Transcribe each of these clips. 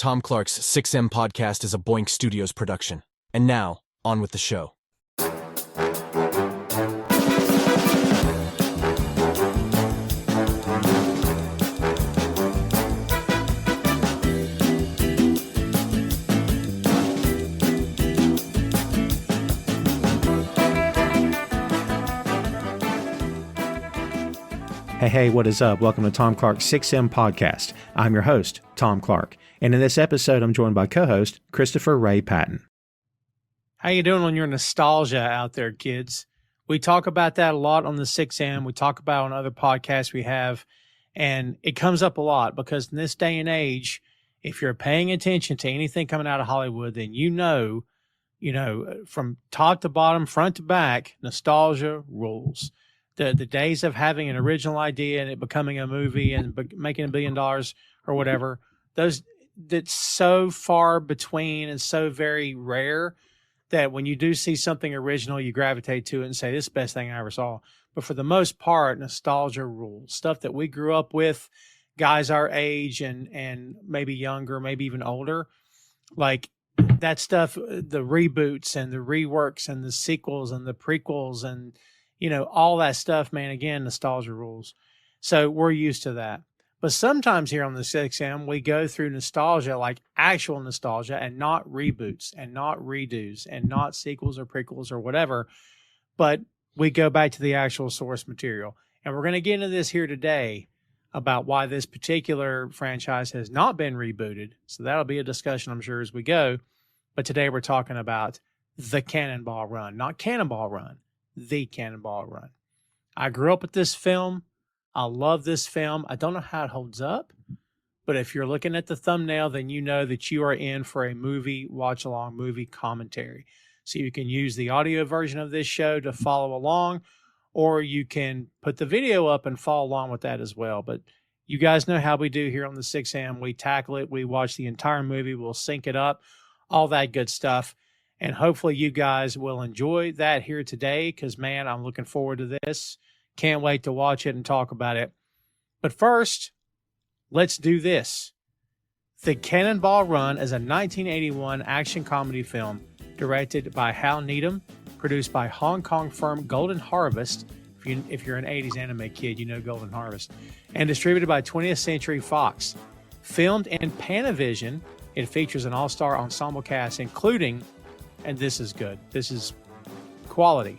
Tom Clark's 6M podcast is a Boink Studios production. And now, on with the show. Hey, what is up? Welcome to Tom Clark's 6M podcast. I'm your host, Tom Clark. And in this episode, I'm joined by co-host Christopher Ray Patton. How you doing on your nostalgia out there, kids? We talk about that a lot on the 6M. We talk about it on other podcasts we have. And it comes up a lot because in this day and age, if you're paying attention to anything coming out of Hollywood, then you know, from top to bottom, front to back, nostalgia rules. The days of having an original idea and it becoming a movie and making $1 billion or whatever, that's so far between and so very rare that when you do see something original, you gravitate to it and say, this is the best thing I ever saw. But for the most part, nostalgia rules, stuff that we grew up with, guys our age and maybe younger, maybe even older, like that stuff, the reboots and the reworks and the sequels and the prequels and all that stuff, man, again, nostalgia rules. So we're used to that. But sometimes here on the 6M, we go through nostalgia, like actual nostalgia, and not reboots and not redos and not sequels or prequels or whatever. But we go back to the actual source material. And we're going to get into this here today about why this particular franchise has not been rebooted. So that'll be a discussion, I'm sure, as we go. But today we're talking about the Cannonball Run, not Cannonball Run. The Cannonball Run. I grew up with this film. I love this film. I don't know how it holds up, but if you're looking at the thumbnail, then you know that you are in for a movie watch-along, movie commentary. So you can use the audio version of this show to follow along, or you can put the video up and follow along with that as well. But you guys know how we do here on the 6M. We tackle it. We watch the entire movie. We'll sync it up, all that good stuff. And hopefully you guys will enjoy that here today because, man, I'm looking forward to this. Can't wait to watch it and talk about it. But first, let's do this. The Cannonball Run is a 1981 action comedy film directed by Hal Needham, produced by Hong Kong firm Golden Harvest. If you're an 80s anime kid, you know Golden Harvest. And distributed by 20th Century Fox. Filmed in Panavision, it features an all-star ensemble cast, including... and this is good. This is quality.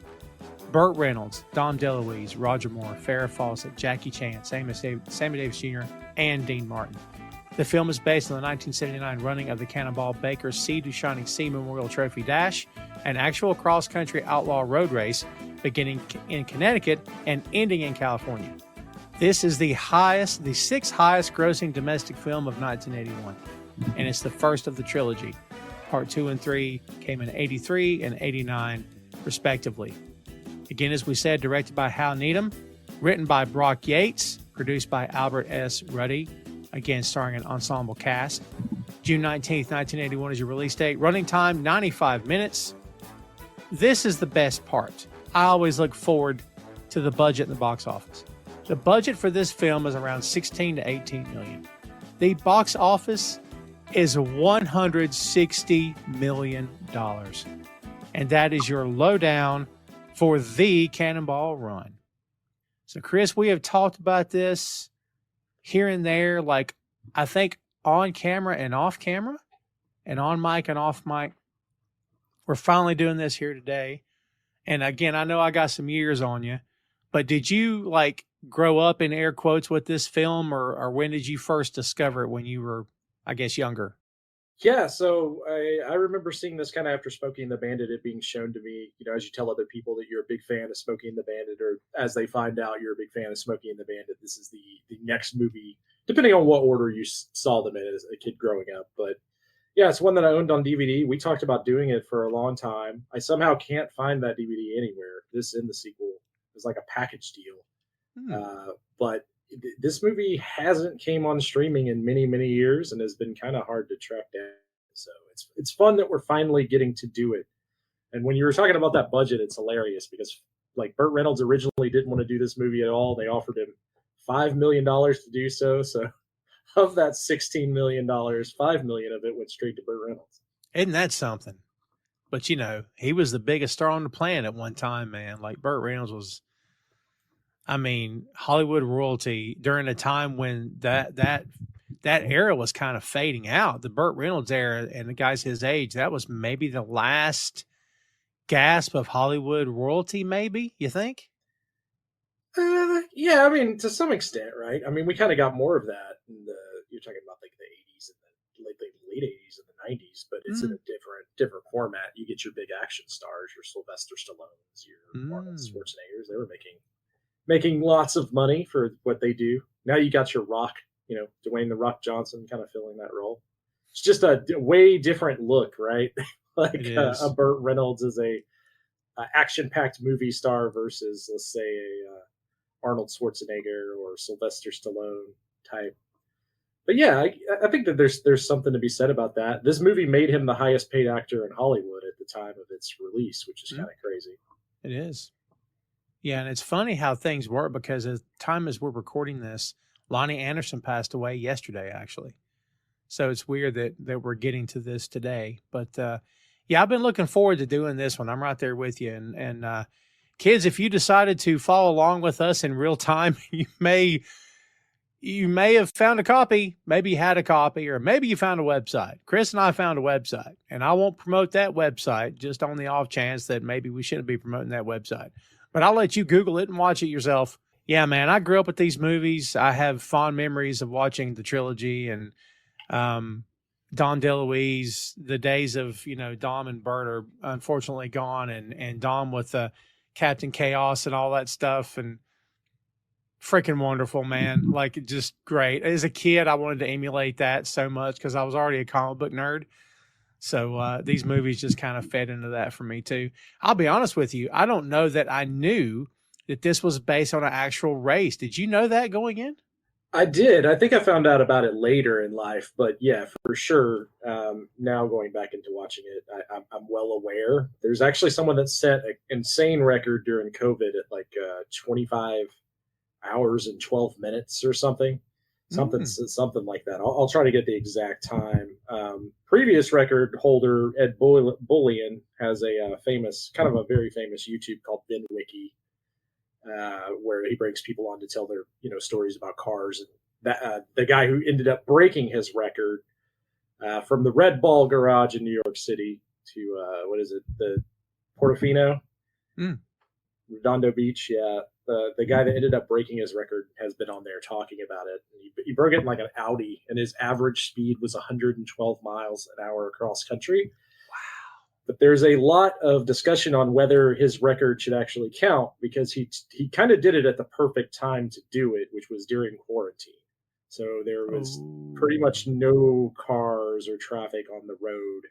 Burt Reynolds, Dom DeLuise, Roger Moore, Farrah Fawcett, Jackie Chan, Sammy Davis Jr., and Dean Martin. The film is based on the 1979 running of the Cannonball Baker Sea to Shining Sea Memorial Trophy Dash, an actual cross-country outlaw road race beginning in Connecticut and ending in California. This is the sixth highest grossing domestic film of 1981, and it's the first of the trilogy. Part 2 and 3 came in 83 and 89, respectively. Again, as we said, directed by Hal Needham, written by Brock Yates, produced by Albert S. Ruddy, again starring an ensemble cast. June 19th, 1981 is your release date. Running time, 95 minutes. This is the best part. I always look forward to the budget in the box office. The budget for this film is around 16 to 18 million. The box office is $160 million. And that is your lowdown for the Cannonball Run. So, Chris, we have talked about this here and there, like I think on camera and off camera, and on mic and off mic. We're finally doing this here today. And again, I know I got some years on you, but did you grow up in air quotes with this film, or when did you first discover it when you were, I guess, younger? Yeah, so I remember seeing this kind of after Smokey and the Bandit, it being shown to me, as you tell other people that you're a big fan of Smokey and the Bandit, or as they find out you're a big fan of Smokey and the Bandit, this is the next movie, depending on what order you saw them in as a kid growing up. But yeah, it's one that I owned on DVD. We talked about doing it for a long time. I somehow can't find that DVD anywhere. This and the sequel is like a package deal. But this movie hasn't came on streaming in many, many years and has been kind of hard to track down. So it's fun that we're finally getting to do it. And when you were talking about that budget, it's hilarious because Burt Reynolds originally didn't want to do this movie at all. They offered him $5 million to do so. So of that $16 million, $5 million of it went straight to Burt Reynolds. Isn't that something? But he was the biggest star on the planet at one time, man. Like Burt Reynolds was, Hollywood royalty during a time when that era was kind of fading out. The Burt Reynolds era and the guys his age, that was maybe the last gasp of Hollywood royalty, maybe, you think? Yeah, to some extent, right? We kind of got more of that you're talking about like the 80s and the late 80s and the 90s, but it's in a different format. You get your big action stars, your Sylvester Stallones, your Arnold Schwarzeneggers. They were making lots of money for what they do. Now you got your Rock, Dwayne "The Rock" Johnson kind of filling that role. It's just a way different look, right? Like a Burt Reynolds is a action-packed movie star versus, let's say, a Arnold Schwarzenegger or Sylvester Stallone type. But yeah, I think that there's something to be said about that. This movie made him the highest paid actor in Hollywood at the time of its release, which is kind of crazy. It is. Yeah, and it's funny how things work because at the time as we're recording this, Lonnie Anderson passed away yesterday, actually. So it's weird that we're getting to this today. But yeah, I've been looking forward to doing this one. I'm right there with you. And kids, if you decided to follow along with us in real time, you may have found a copy, maybe you had a copy, or maybe you found a website. Chris and I found a website, and I won't promote that website just on the off chance that maybe we shouldn't be promoting that website. But I'll let you Google it and watch it yourself. Yeah, man, I grew up with these movies. I have fond memories of watching the trilogy and Dom DeLuise. The days of, Dom and Bert are unfortunately gone, and Dom with Captain Chaos and all that stuff. And freaking wonderful, man. Like, just great. As a kid, I wanted to emulate that so much because I was already a comic book nerd. So these movies just kind of fed into that for me too. I'll be honest with you. I don't know that I knew that this was based on an actual race. Did you know that going in? I did. I think I found out about it later in life, but yeah, for sure. Now going back into watching it, I'm well aware. There's actually someone that set an insane record during COVID at like 25 hours and 12 minutes or something like that. I'll try to get the exact time. Previous record holder Ed Bullion has a very famous YouTube called VinWiki, where he brings people on to tell their stories about cars. And that the guy who ended up breaking his record from the Red Ball Garage in New York City to the Portofino, Redondo Beach. Yeah. The guy that ended up breaking his record has been on there talking about it. He broke it in like an Audi, and his average speed was 112 miles an hour across country. Wow. But there's a lot of discussion on whether his record should actually count because he kind of did it at the perfect time to do it, which was during quarantine. So there was pretty much no cars or traffic on the road.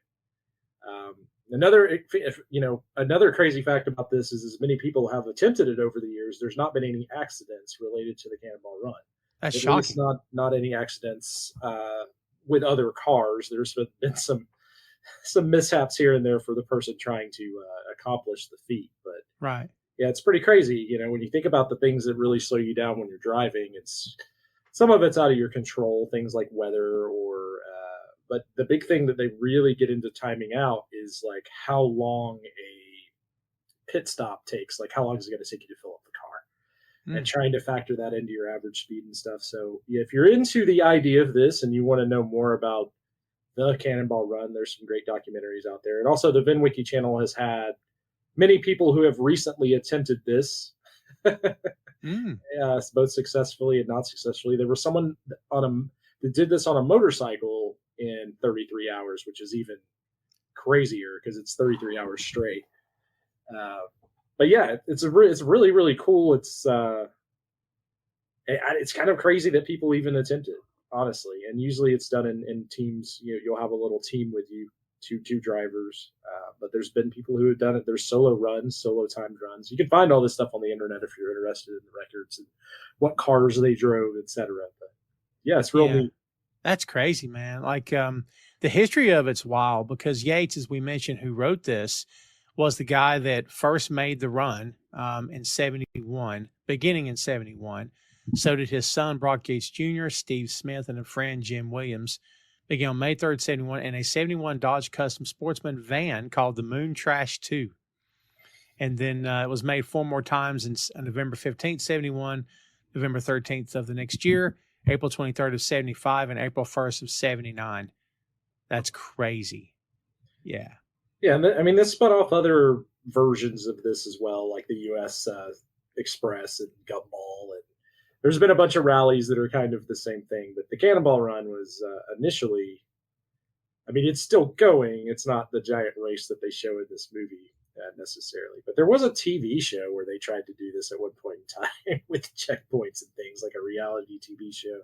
Another crazy fact about this is, as many people have attempted it over the years, there's not been any accidents related to the Cannonball Run. That's shocking. Not any accidents with other cars. There's been some mishaps here and there for the person trying to accomplish the feat. But right, yeah, it's pretty crazy. When you think about the things that really slow you down when you're driving, some of it's out of your control. Things like weather but the big thing that they really get into timing out is like how long a pit stop takes. Like how long is it going to take you to fill up the car? And trying to factor that into your average speed and stuff. So yeah, if you're into the idea of this and you want to know more about the Cannonball Run, there's some great documentaries out there. And also the VinWiki channel has had many people who have recently attempted this, both successfully and not successfully. There was someone that did this on a motorcycle in 33 hours, which is even crazier because it's 33 hours straight. But yeah, it's really, really cool. It's kind of crazy that people even attempt it, honestly. And usually it's done in teams. You'll have a little team with you, two drivers. But there's been people who have done it. There's solo runs, solo timed runs. You can find all this stuff on the internet if you're interested in the records and what cars they drove, etc. But yeah, it's real neat. That's crazy, man. Like the history of it's wild because Yates, as we mentioned, who wrote this, was the guy that first made the run in 71, beginning in 71. So did his son, Brock Yates Jr., Steve Smith, and a friend, Jim Williams. Began on May 3rd, 71, in a 71 Dodge Custom Sportsman van called the Moon Trash 2. And then it was made 4 more times on November 15th, 71, November 13th of the next year, April 23rd of 75, and April 1st of 79. That's crazy. Yeah. Yeah, and I mean, this spun off other versions of this as well, like the U.S. Express and Gumball, and there's been a bunch of rallies that are kind of the same thing. But the Cannonball Run was initially, I mean, it's still going. It's not the giant race that they show in this movie necessarily, but there was a TV show where they tried to do this at one point in time with checkpoints and things, like a reality TV show.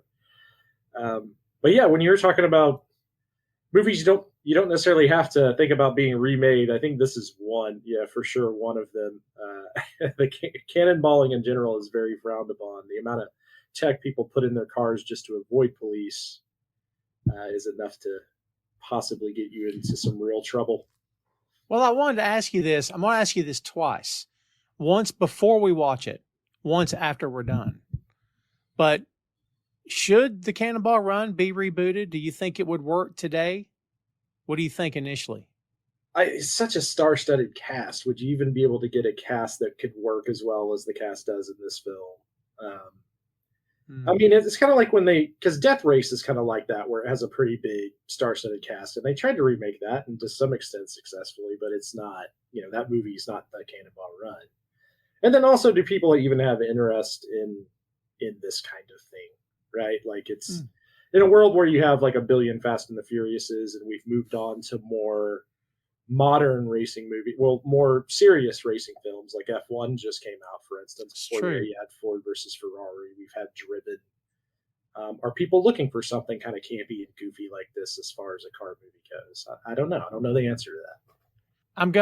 But yeah, when you're talking about movies, you don't necessarily have to think about being remade. I think this is one, yeah, for sure, one of them. The cannonballing in general is very frowned upon. The amount of tech people put in their cars just to avoid police is enough to possibly get you into some real trouble. Well, I wanted to ask you this. I'm going to ask you this twice. Once before we watch it, once after we're done. But should the Cannonball Run be rebooted? Do you think it would work today? What do you think initially? It's such a star-studded cast. Would you even be able to get a cast that could work as well as the cast does in this film? I mean, it's kind of like because Death Race is kind of like that, where it has a pretty big star-studded cast, and they tried to remake that, and to some extent successfully, but it's not, that movie is not the Cannonball Run. And then also, do people even have interest in this kind of thing, right? Like, it's in a world where you have like a billion Fast and the Furiouses, and we've moved on to more modern racing more serious racing films, like F1 just came out, for instance. Before you had Ford versus Ferrari. We've had Driven. Are people looking for something kind of campy and goofy like this as far as a car movie goes? I don't know. I don't know the answer to that.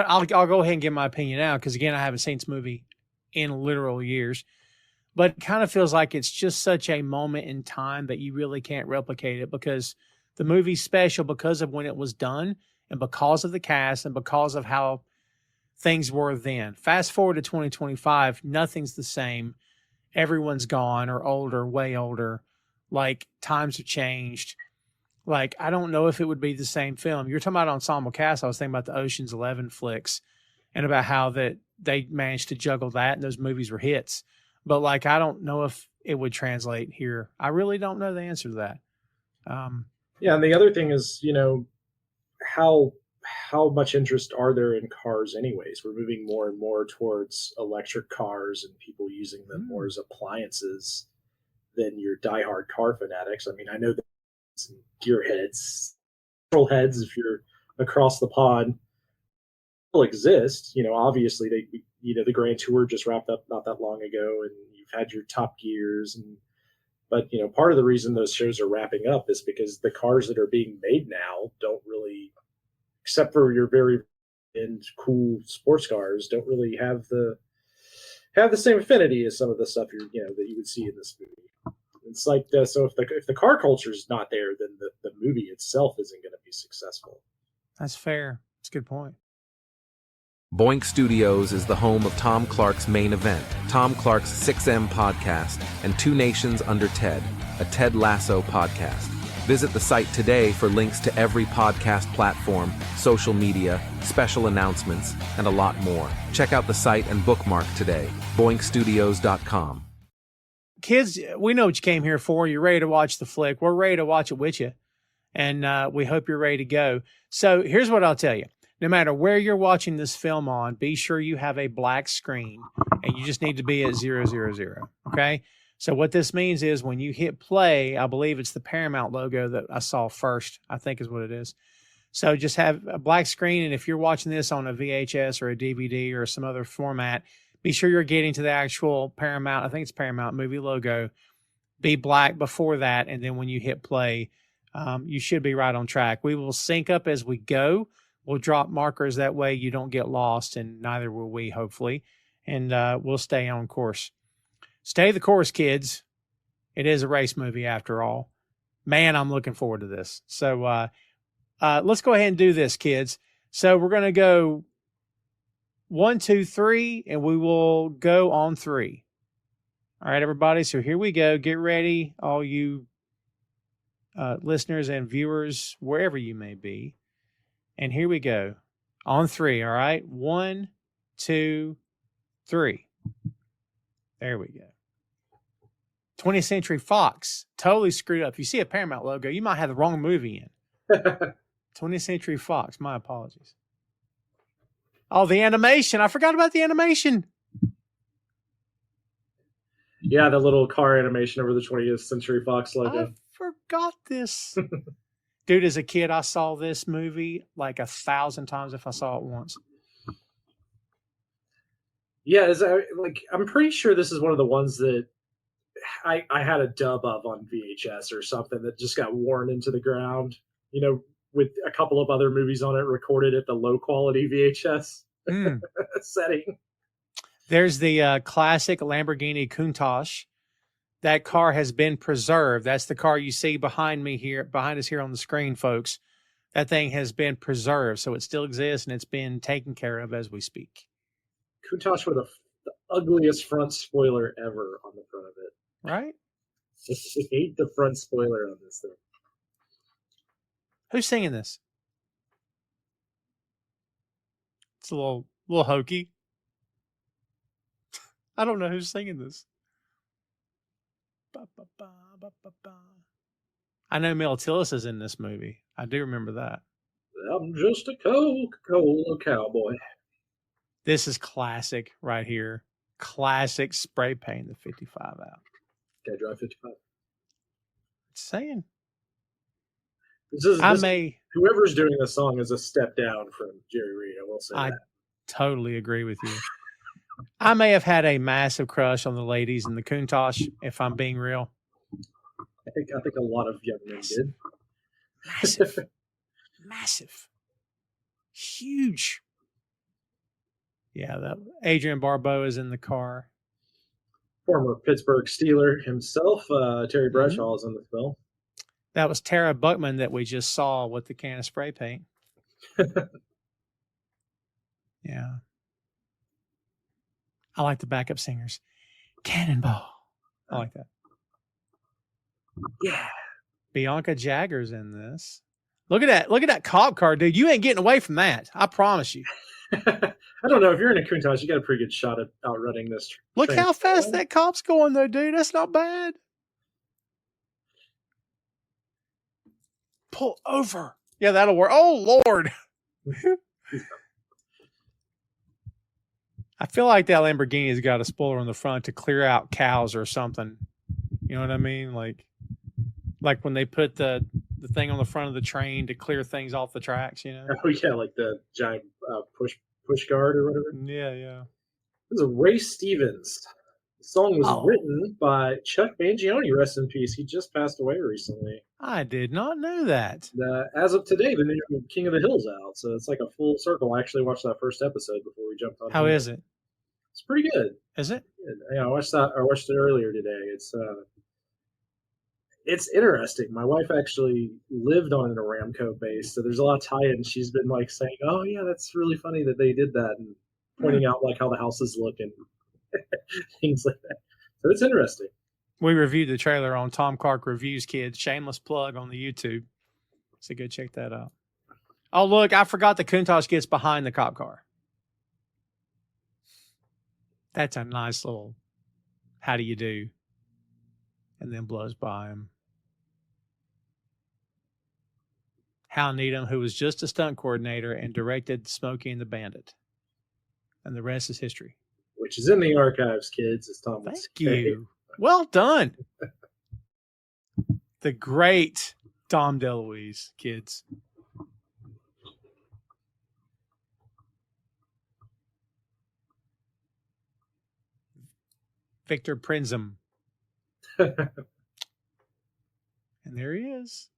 I'll go ahead and give my opinion now, because again, I haven't seen this movie in literal years, but it kind of feels like it's just such a moment in time that you really can't replicate it, because the movie's special because of when it was done, and because of the cast, and because of how things were then. Fast forward to 2025, nothing's the same. Everyone's gone, or older, way older. Like, times have changed. Like, I don't know if it would be the same film. You're talking about ensemble cast. I was thinking about the Ocean's 11 flicks, and about how that they managed to juggle that, and those movies were hits. But like, I don't know if it would translate here. I really don't know the answer to that. Yeah, and the other thing is, how much interest are there in cars anyways? We're moving more and more towards electric cars and people using them more as appliances than your diehard car fanatics. I mean, I know that some gearheads, petrol heads, if you're across the pond, still exist. Obviously the Grand Tour just wrapped up not that long ago, and you've had your Top Gears, but part of the reason those shows are wrapping up is because the cars that are being made now don't really, except for your very cool sports cars, don't really have the same affinity as some of the stuff that you would see in this movie. It's like so if the car culture is not there, then the movie itself isn't going to be successful. That's fair. That's a good point. Boink Studios is the home of Tom Clark's Main Event, Tom Clark's 6M podcast, and Two Nations Under Ted, a Ted Lasso podcast. Visit the site today for links to every podcast platform, social media, special announcements, and a lot more. Check out the site and bookmark today, boinkstudios.com. Kids, we know what you came here for. You're ready to watch the flick. We're ready to watch it with you, and we hope you're ready to go. So here's what I'll tell you. No matter where you're watching this film on, be sure you have a black screen, and you just need to be at 000, okay? So what this means is when you hit play, I believe it's the Paramount logo that I saw first, I think is what it is. So just have a black screen, and if you're watching this on a VHS or a DVD or some other format, be sure you're getting to the actual Paramount, I think it's Paramount movie logo, be black before that, and then when you hit play, you should be right on track. We will sync up as we go. We'll drop markers, that way you don't get lost, and neither will we, hopefully. And we'll stay on course. Stay the course, kids. It is a race movie after all. Man, I'm looking forward to this. So let's go ahead and do this, kids. So we're going to go 1, 2, 3, and we will go on 3. All right, everybody. So here we go. Get ready, all you listeners and viewers, wherever you may be. And here we go. On 3, all right? 1, 2, 3. There we go. 20th Century Fox. Totally screwed up. If you see a Paramount logo, you might have the wrong movie in. 20th Century Fox. My apologies. Oh, the animation. I forgot about the animation. Yeah, the little car animation over the 20th Century Fox logo. I forgot this. Dude, as a kid, I saw this movie like 1,000 times if I saw it once. Yeah, I'm pretty sure this is one of the ones that I had a dub of on VHS or something that just got worn into the ground, with a couple of other movies on it recorded at the low quality VHS setting. There's the classic Lamborghini Countach. That car has been preserved. That's the car you see behind us here on the screen, folks. That thing has been preserved, so it still exists and it's been taken care of as we speak. Countach with the ugliest front spoiler ever on the front of it. Right? I hate the front spoiler on this thing. Who's singing this? It's a little hokey. I don't know who's singing this. Ba, ba, ba, ba, ba, ba. I know Mel Tillis is in this movie. I do remember that. I'm just a Coca-Cola cowboy. This is classic right here. Classic spray paint the 55 out. Gotta drive 55. It's saying. Whoever's doing this song is a step down from Jerry Reed. I will say that. I totally agree with you. I may have had a massive crush on the ladies in the Countach, if I'm being real. I think a lot of young men did. Massive, huge. Yeah, that Adrian Barbeau is in the car. Former Pittsburgh Steeler himself, Terry Bradshaw is in the film. That was Tara Buckman that we just saw with the can of spray paint. Yeah. I like the backup singers. Cannonball. I like that. Yeah. Bianca Jagger's in this. Look at that. Look at that cop car, dude. You ain't getting away from that. I promise you. I don't know. If you're in a Countach, you got a pretty good shot at outrunning this. Look how fast that cop's going, though, dude. That's not bad. Pull over. Yeah, that'll work. Oh, Lord. I feel like that Lamborghini's got a spoiler on the front to clear out cows or something. You know what I mean? Like when they put the thing on the front of the train to clear things off the tracks, you know? Oh, yeah, like the giant push guard or whatever. Yeah. This is Ray Stevens. The song was written by Chuck Mangione, rest in peace. He just passed away recently. I did not know that. As of today, the new King of the Hill's out, so it's like a full circle. I actually watched that first episode before we jumped on. How is it? It's pretty good. Is it? Yeah, I watched it earlier today. It's interesting. My wife actually lived on an Aramco base, so there's a lot of tie-in. She's been like saying, "Oh yeah, that's really funny that they did that," and pointing out like how the houses look and things like that. So it's interesting. We reviewed the trailer on Tom Clark Reviews, kids. Shameless plug on the YouTube. So go check that out. Oh, look, I forgot the Countach gets behind the cop car. That's a nice little how do you do? And then blows by him. Hal Needham, who was just a stunt coordinator and directed Smokey and the Bandit. And the rest is history. Which is in the archives, kids, as Tom would say. Thank you. Well done. The great Dom DeLuise, kids. Victor Prinzum. And there he is.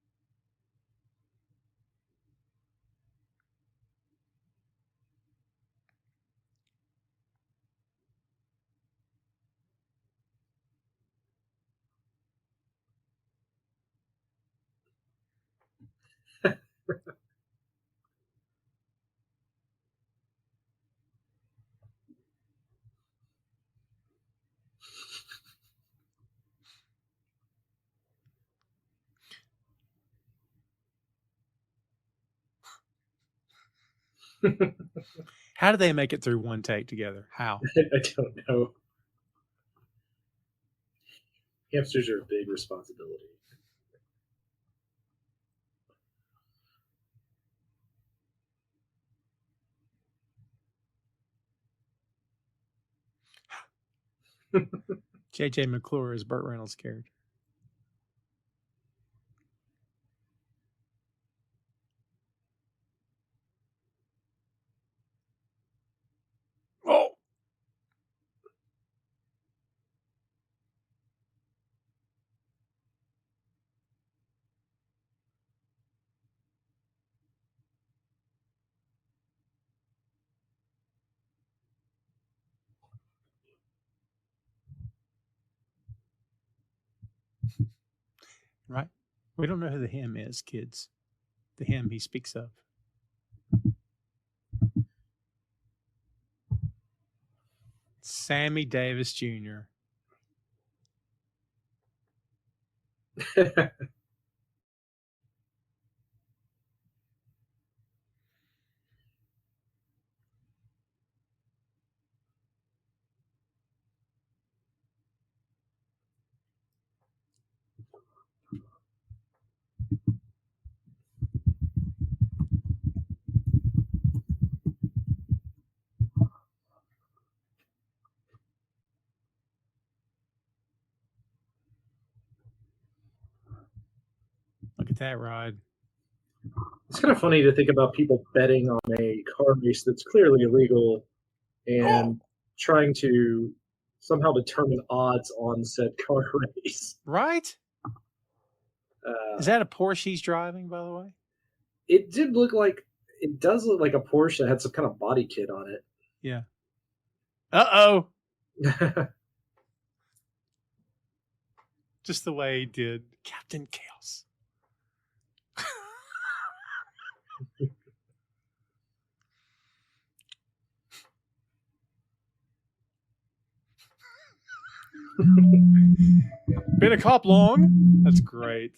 How did they make it through one take together? How? I don't know. Hamsters are a big responsibility. J.J. McClure is Burt Reynolds' character. Oh! Right? We don't know who the him is, kids. The him he speaks of. Sammy Davis Jr. Look at that ride. It's kind of funny to think about people betting on a car race that's clearly illegal and trying to somehow determine odds on said car race. Right? Is that a Porsche he's driving, by the way? It does look like a Porsche that had some kind of body kit on it. Yeah. Uh-oh. Just the way he did Captain Chaos. Been a cop long? That's great.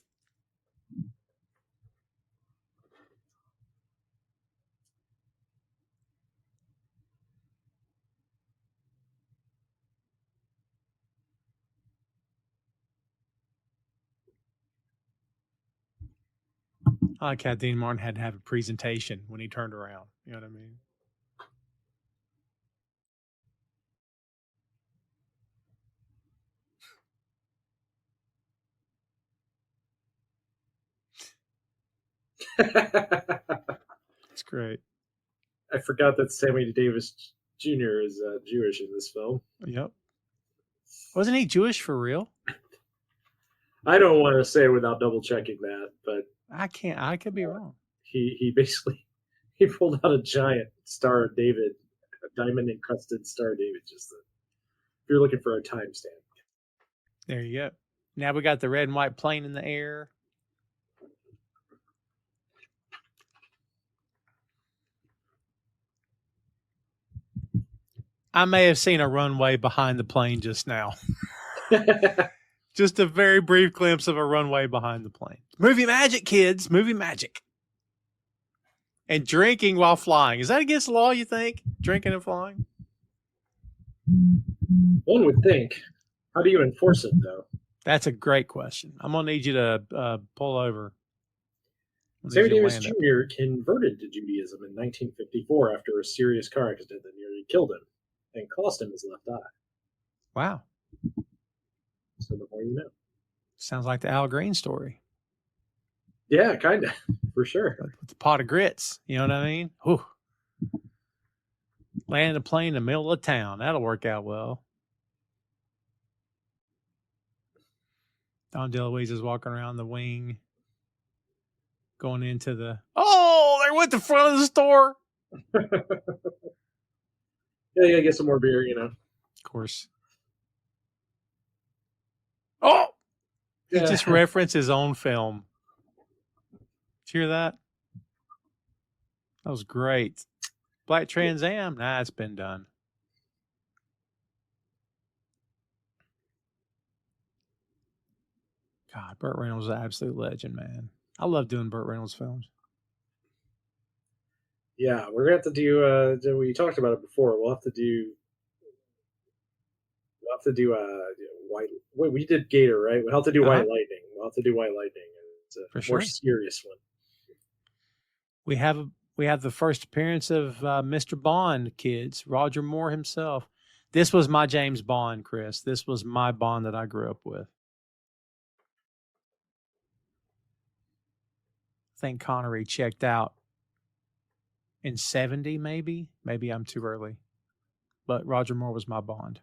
I like how Dean Martin had to have a presentation when he turned around. You know what I mean? It's great. I forgot that Sammy Davis Jr. is Jewish in this film. Yep. Wasn't he Jewish for real? I don't want to say without double checking that, but I can't. I could be wrong. he basically he pulled out a giant Star of David, a diamond encrusted Star of David. If you're looking for a timestamp. There you go. Now we got the red and white plane in the air. I may have seen a runway behind the plane just now. Just a very brief glimpse of a runway behind the plane. Movie magic, kids. Movie magic. And drinking while flying. Is that against the law, you think? Drinking and flying? One would think. How do you enforce it, though? That's a great question. I'm going to need you to pull over. Sammy Davis Jr. converted to Judaism in 1954 after a serious car accident that nearly killed him and cost him his left eye. Wow. So the more you know. Sounds like the Al Green story. Yeah, kind of. For sure. With the pot of grits. You know what I mean? Whew. Landing a plane in the middle of town. That'll work out well. Don DeLuise is walking around the wing. Going into the... Oh, they're with the front of the store. Yeah, get some more beer, you know. Of course. Oh! He just referenced his own film. Did you hear that? That was great. Black Trans Am? Nah, it's been done. God, Burt Reynolds is an absolute legend, man. I love doing Burt Reynolds films. Yeah, we're gonna have to do. We talked about it before. White. Wait, we did Gator, right? We'll have to do White Uh-huh. Lightning. We'll have to do White Lightning. It's a For more sure. serious one. We have the first appearance of Mr. Bond, kids. Roger Moore himself. This was my James Bond, Chris. This was my Bond that I grew up with. I think Connery checked out in 70, maybe. Maybe I'm too early. But Roger Moore was my Bond.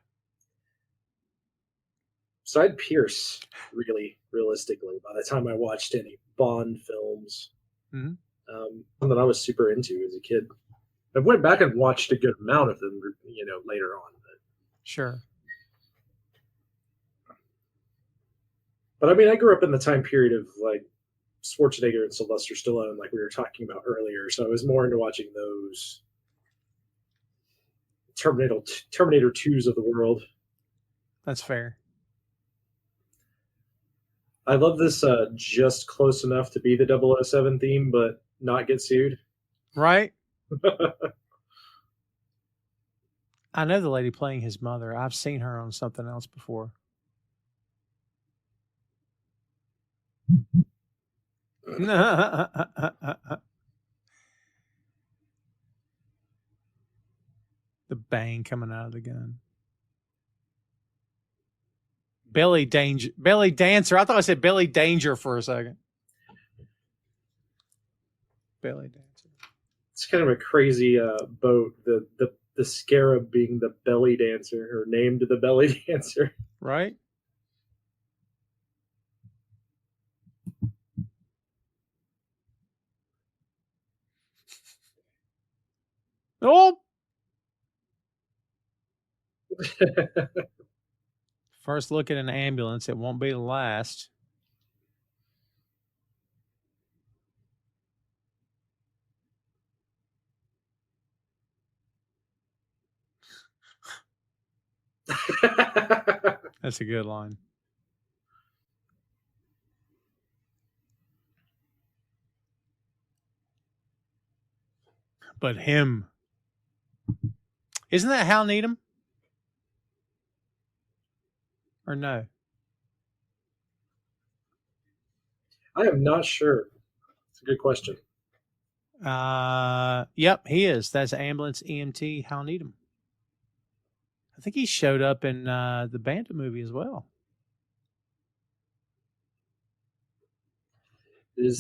So I'd Pierce, really, realistically, by the time I watched any Bond films. Mhm. One that I was super into as a kid. I went back and watched a good amount of them, later on. Sure. But I mean, I grew up in the time period of like Schwarzenegger and Sylvester Stallone, like we were talking about earlier. So I was more into watching those Terminator 2s of the world. That's fair. I love this just close enough to be the 007 theme, but not get sued. Right? I know the lady playing his mother. I've seen her on something else before. The bang coming out of the gun. Belly dancer. I thought I said belly danger for a second. Belly dancer. It's kind of a crazy boat. The scarab being the belly dancer, or named the belly dancer. Right? Oh! First look at an ambulance. It won't be the last. That's a good line. But him. Isn't that Hal Needham? Or no? I am not sure. It's a good question. Yep, he is. That's ambulance EMT Hal Needham. I think he showed up in the Bandit movie as well.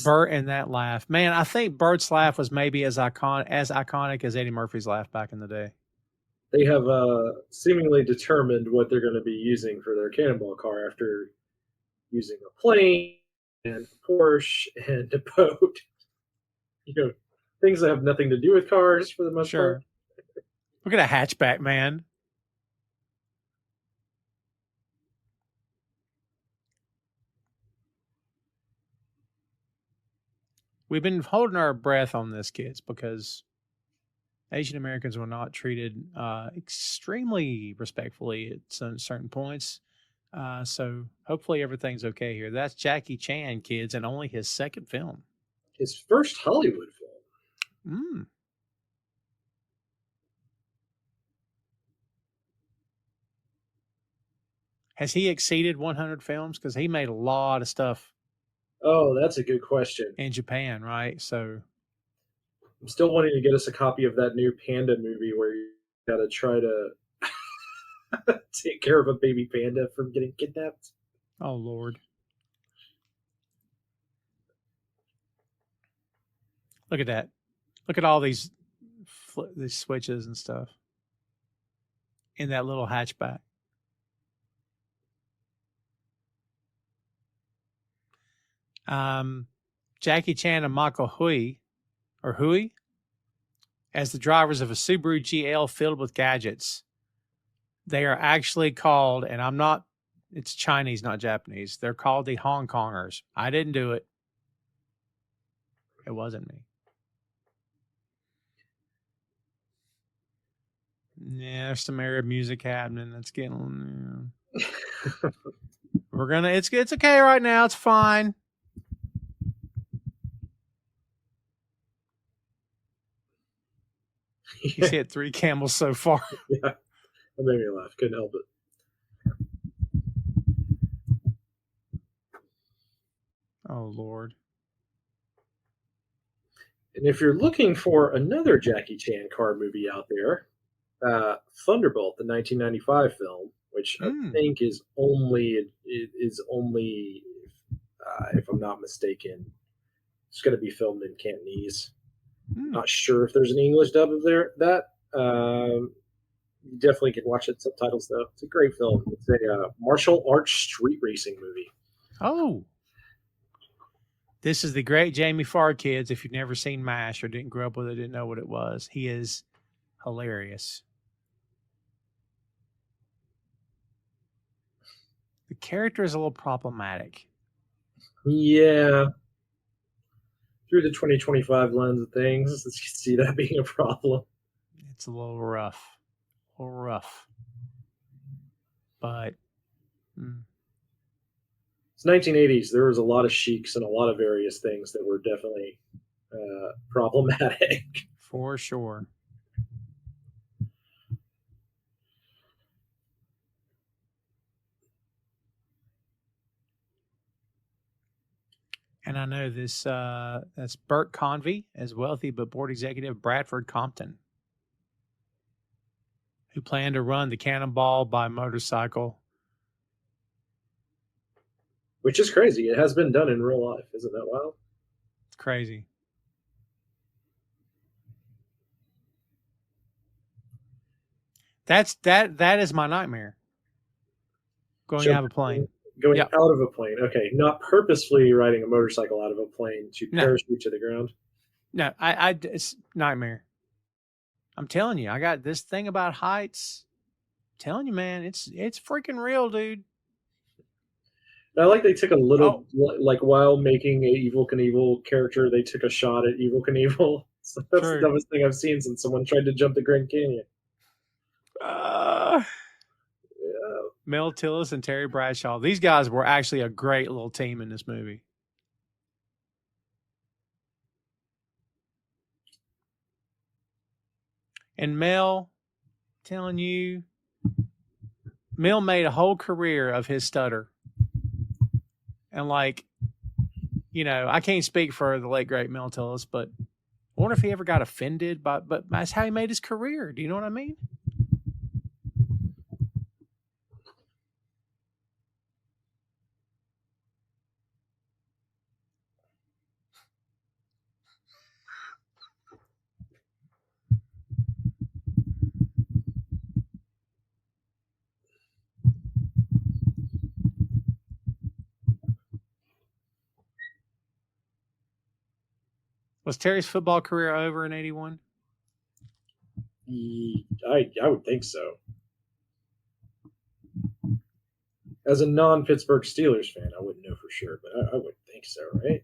Burt and that laugh. Man, I think Burt's laugh was maybe as iconic as Eddie Murphy's laugh back in the day. They have seemingly determined what they're going to be using for their cannonball car after using a plane and a Porsche and a boat. Things that have nothing to do with cars for the most part. Look at a hatchback, man. We've been holding our breath on this, kids, because Asian Americans were not treated extremely respectfully at certain points. So hopefully everything's okay here. That's Jackie Chan, kids, and only his second film. His first Hollywood film. Has he exceeded 100 films? Because he made a lot of stuff. Oh, that's a good question. In Japan, right? So I'm still wanting to get us a copy of that new panda movie where you got to try to take care of a baby panda from getting kidnapped. Oh, Lord. Look at that. Look at all these switches and stuff in that little hatchback. Jackie Chan and Michael Hui, as the drivers of a Subaru GL filled with gadgets. They are actually called, and it's Chinese, not Japanese. They're called the Hong Kongers. I didn't do it. It wasn't me. Yeah, there's some Arab music happening. That's getting. It's okay right now. It's fine. He's hit 3 camels so far. Yeah, that made me laugh. Couldn't help it. Oh, Lord. And if you're looking for another Jackie Chan car movie out there, Thunderbolt, the 1995 film, which I think is only, if I'm not mistaken, it's going to be filmed in Cantonese. Not sure if there's an English dub of that. You definitely can watch it subtitles though. It's a great film. It's a martial arts street racing movie. Oh. This is the great Jamie Farr, kids. If you've never seen MASH or didn't grow up with it, didn't know what it was. He is hilarious. The character is a little problematic. Yeah. Through the 2025 lens of things, you can see that being a problem. It's a little rough. A little rough. But... It's 1980s. There was a lot of sheiks and a lot of various things that were definitely problematic. For sure. And I know this, that's Burt Convey as wealthy but bored executive Bradford Compton, who planned to run the Cannonball by motorcycle. Which is crazy. It has been done in real life. Isn't that wild? It's crazy. That is my nightmare. Going out of a plane. Going out of a plane. Okay. Not purposefully riding a motorcycle out of a plane to parachute to the ground. No, it's nightmare. I'm telling you, I got this thing about heights. I'm telling you, man, it's freaking real, dude. I like they took a little, like while making a Evel Knievel character, they took a shot at Evel Knievel. So that's the dumbest thing I've seen since someone tried to jump the Grand Canyon. Mel Tillis and Terry Bradshaw. These guys were actually a great little team in this movie. And Mel, telling you, Mel made a whole career of his stutter. And like, you know, I can't speak for the late great Mel Tillis, but I wonder if he ever got offended but that's how he made his career. Do you know what I mean? Was Terry's football career over in 81? I would think so. As a non-Pittsburgh Steelers fan, I wouldn't know for sure, but I would think so, right?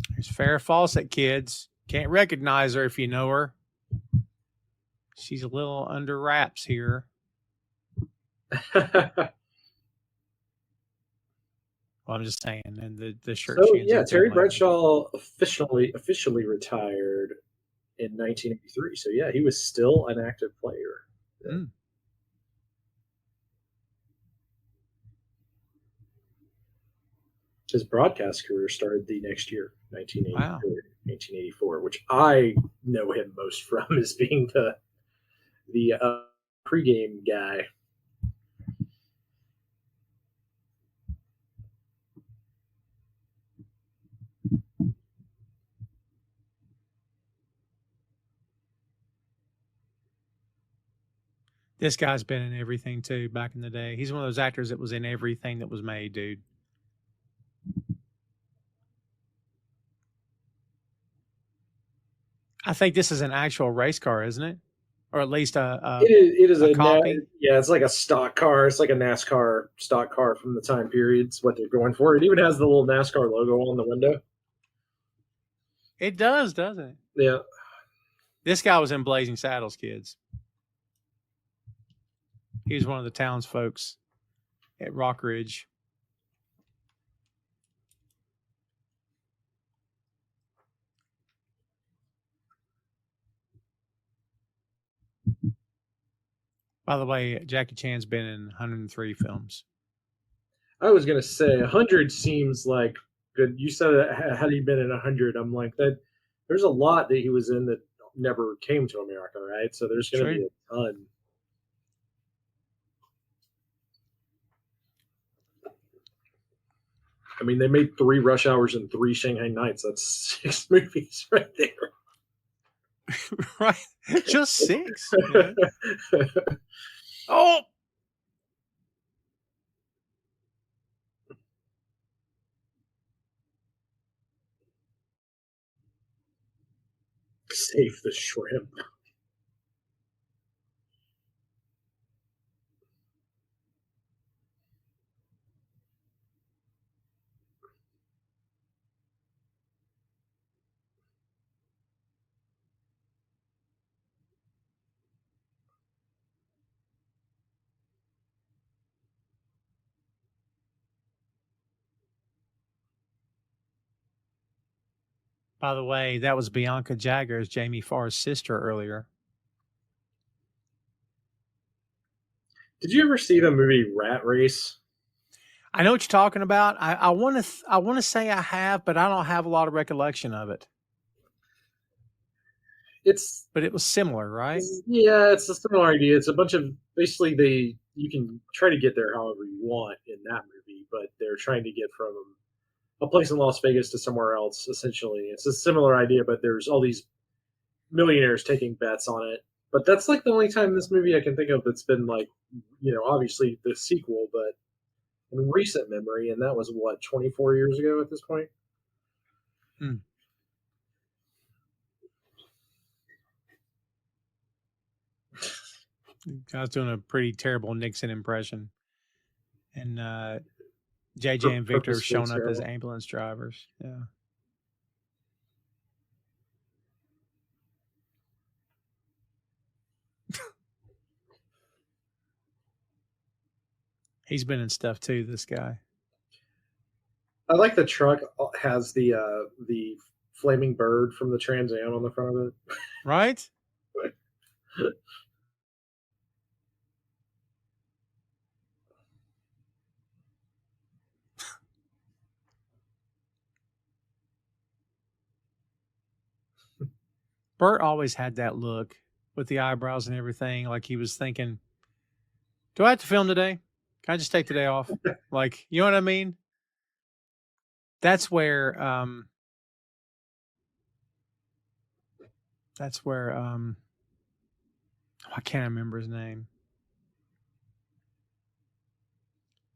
There's Farrah Fawcett, kids. Can't recognize her if you know her. She's a little under wraps here. Well, I'm just saying, and the shirt. So yeah, Terry Bradshaw officially retired in 1983. So yeah, he was still an active player. His broadcast career started the next year, 1984, which I know him most from as being the pregame guy. This guy's been in everything too back in the day. He's one of those actors that was in everything that was made, dude. I think this is an actual race car, isn't it? Or at least it is a copy. It's like a stock car. It's like a NASCAR stock car from the time period. It's what they're going for. It even has the little NASCAR logo on the window. It does, doesn't it? Yeah. This guy was in Blazing Saddles, kids. He was one of the townsfolks at Rock Ridge. By the way, Jackie Chan's been in 103 films. I was gonna say 100 seems like good. You said had he been in 100, I'm like that. There's a lot that he was in that never came to America, right? So there's gonna be a ton. I mean, they made 3 Rush Hours and 3 Shanghai Nights. That's 6 movies right there. Right, just 6. Yeah. Oh. Save the shrimp. By the way, that was Bianca Jagger's Jamie Farr's sister earlier. Did you ever see the movie Rat Race? I know what you're talking about. I want to say I have, but I don't have a lot of recollection of it. But it was similar, right? Yeah, it's a similar idea. It's a bunch of basically you can try to get there however you want in that movie, but they're trying to get from a place in Las Vegas to somewhere else. Essentially, it's a similar idea, but there's all these millionaires taking bets on it. But that's like the only time in this movie I can think of that's been like, obviously the sequel, but in recent memory, and that was what 24 years ago at this point. I was doing a pretty terrible Nixon impression, and JJ and Victor showing up as ambulance drivers. Yeah. He's been in stuff too, this guy. I like the truck has the flaming bird from the Trans Am on the front of it. Right? Burt always had that look with the eyebrows and everything, like he was thinking, do I have to film today? Can I just take the day off? Like, you know what I mean? That's where I can't remember his name.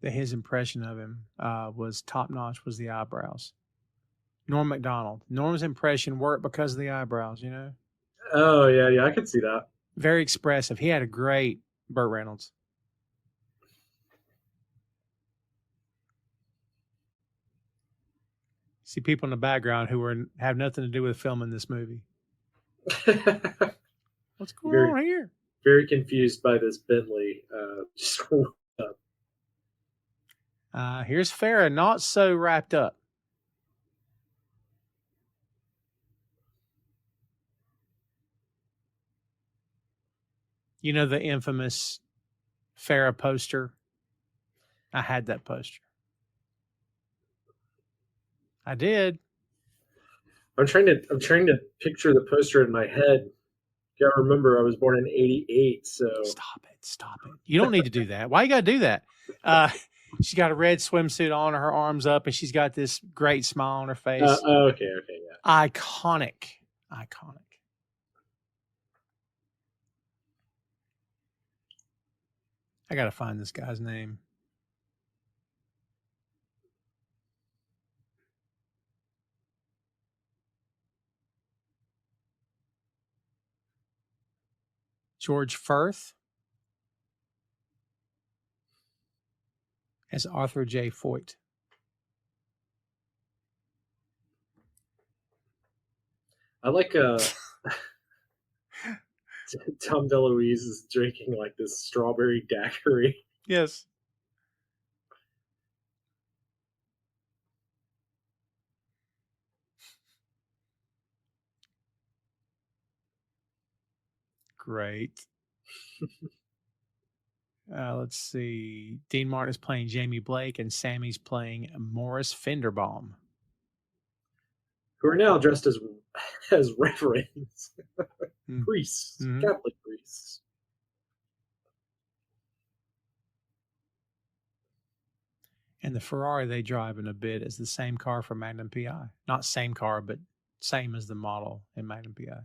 His impression of him was top notch, was the eyebrows. Norm Macdonald. Norm's impression worked because of the eyebrows, you know? Oh, yeah, I could see that. Very expressive. He had a great Burt Reynolds. See people in the background who have nothing to do with filming this movie. What's going on here? Very confused by this Bentley. Just up. Here's Farrah, not so wrapped up. You know the infamous Farrah poster? I had that poster. I did. I'm trying to picture the poster in my head. Gotta remember, I was born in '88, so Stop it. You don't need to do that. Why you gotta do that? She's got a red swimsuit on, her arms up, and she's got this great smile on her face. Okay, yeah. Iconic. I gotta find this guy's name. George Firth as Arthur J. Foyt. I like Tom DeLuise is drinking like this strawberry daiquiri. Yes. Great. Let's see. Dean Martin is playing Jamie Blake, and Sammy's playing Morris Fenderbaum. Who are now dressed as reverends, Mm. priests, Mhm. Catholic priests. And the Ferrari they drive in a bit is the same car from Magnum PI. Not same car, but same as the model in Magnum PI.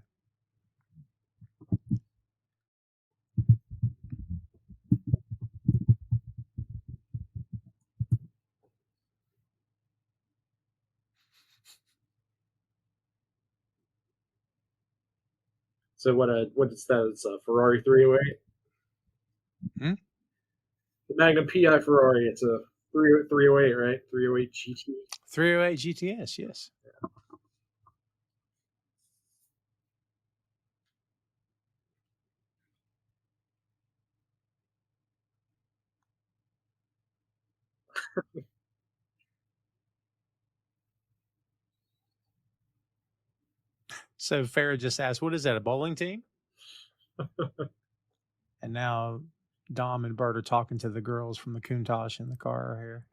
So what is that? It's a Ferrari 308. Hmm? The Magnum PI Ferrari. It's a 308, right? 308 GT. 308 GTS, yes. So Farrah just asked, what is that, a bowling team? And now Dom and Bert are talking to the girls from the Countach in the car here.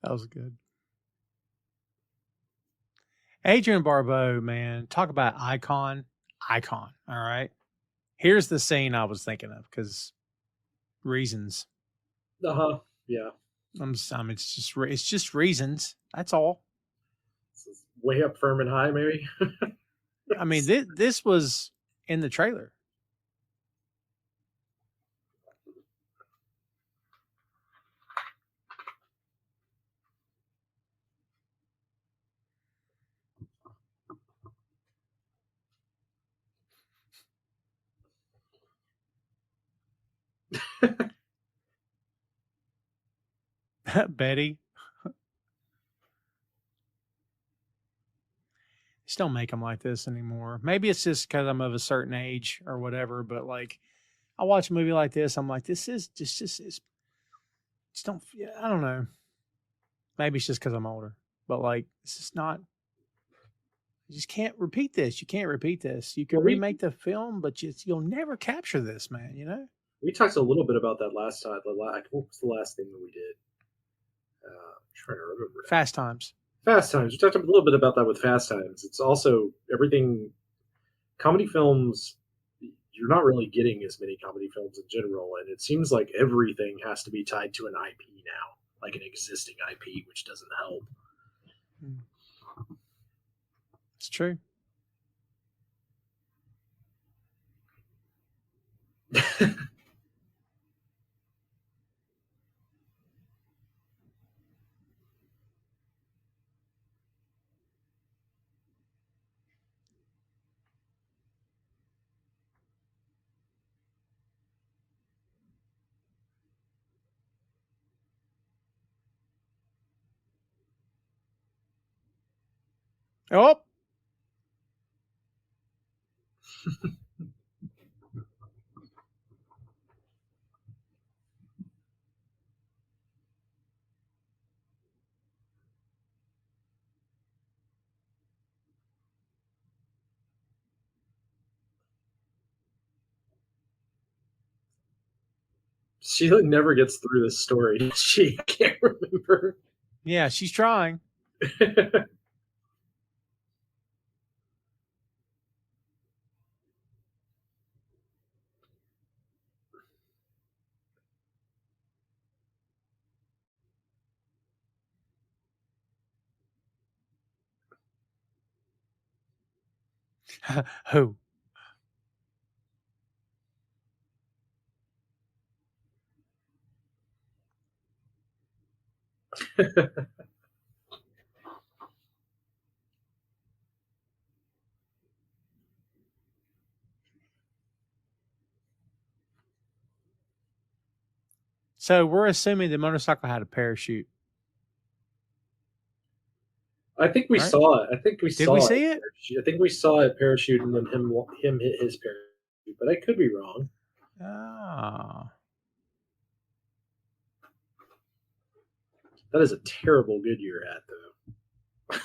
That was good. Adrian Barbeau, man, talk about icon. All right. Here's the scene I was thinking of because reasons. Yeah. It's just reasons. That's all. It's way up firm and high, maybe. I mean, this was in the trailer. Betty. Just don't make them like this anymore. Maybe it's just because I'm of a certain age or whatever, but like I watch a movie like this, I'm like, this is just don't, yeah, I don't know. Maybe it's just because I'm older, but like, this is not, you just can't repeat this. You can't repeat this. You can Well, remake the film, but you'll never capture this, man, you know? We talked a little bit about that last time. What was the last thing that we did? I'm trying to remember. Fast Times. Fast Times. We talked a little bit about that with Fast Times. It's also everything. Comedy films. You're not really getting as many comedy films in general, and it seems like everything has to be tied to an IP now, like an existing IP, which doesn't help. It's true. Oh, She like, never gets through this story. She can't remember. yeah, she's trying. Who? So we're assuming the motorcycle had a parachute. I think we Right? saw it. I think we Did saw we it. see it? I think we saw it parachute and then him hit his parachute, but I could be wrong. Oh. That is a terrible Goodyear hat, though.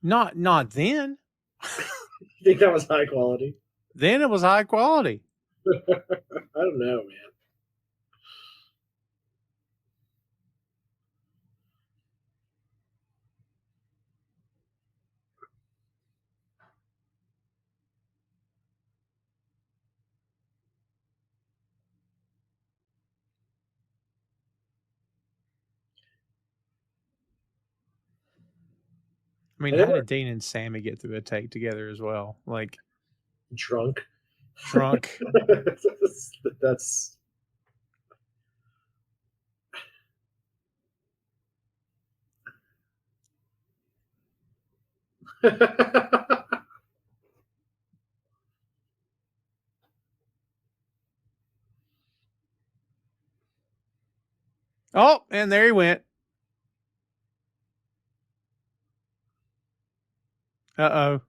Not then. You think that was high quality? Then it was high quality. I don't know, man. I mean, I how never did Dean and Sammy get through a take together as well? Like drunk. drunk. That's Oh, and there he went. Uh-oh.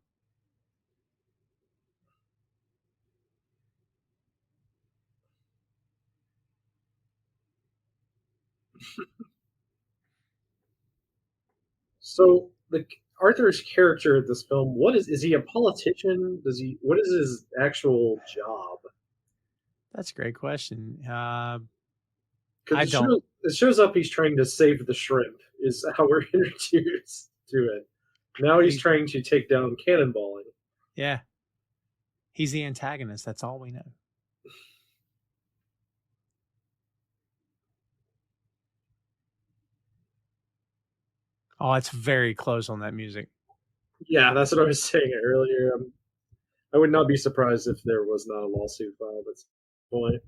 so the Arthur's character in this film. What is he a politician? What is his actual job? That's a great question. Because I don't. it shows up he's trying to save the shrimp. Is how we're introduced to it. Now he's trying to take down Cannonballing. Yeah. He's the antagonist. That's all we know. Oh, it's very close on that music. Yeah, that's what I was saying earlier. I would not be surprised if there was not a lawsuit filed at some point.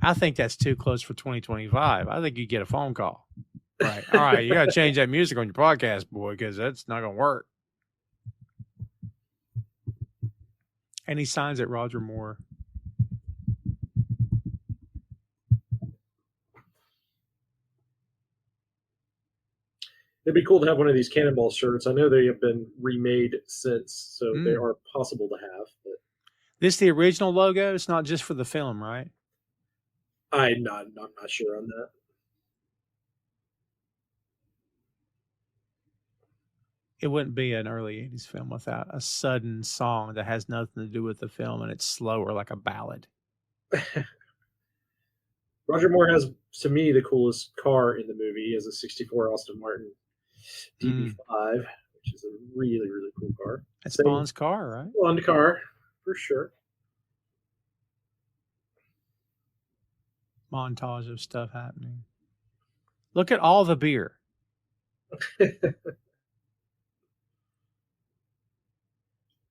I think that's too close for 2025. I think you get a phone call. Right. All right. You got to change that music on your podcast, boy, because that's not going to work. And he signs it Roger Moore. It'd be cool to have one of these Cannonball shirts. I know they have been remade since, so they are possible to have. But this the original logo? It's not just for the film, right? I'm not sure on that. It wouldn't be an early 80s film without a sudden song that has nothing to do with the film and it's slower like a ballad. Roger Moore has, to me, the coolest car in the movie. He has a 64 Aston Martin DB5, which is a really, really cool car. That's Bond's car, right? Bond car, for sure. Montage of stuff happening. Look at all the beer.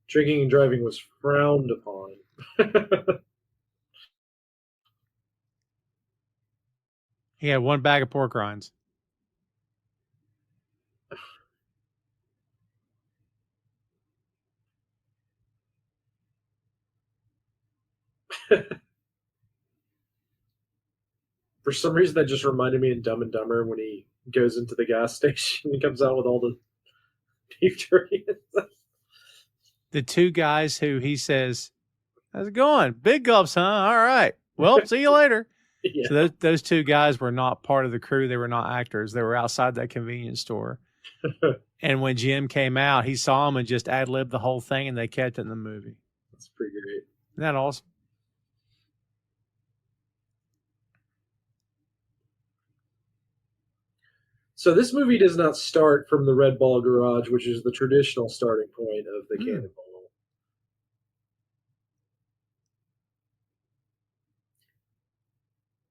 Drinking and driving was frowned upon. He had one bag of pork rinds. For some reason, that just reminded me of Dumb and Dumber when he goes into the gas station and comes out with all the beef jerky. The two guys who he says, "How's it going? Big gulps, huh? All right. Well, see you later." Yeah. So those two guys were not part of the crew. They were not actors. They were outside that convenience store. And when Jim came out, he saw them and just ad-libbed the whole thing, and they kept it in the movie. That's pretty great. Isn't that awesome? So this movie does not start from the Red Ball Garage, which is the traditional starting point of the Cannonball.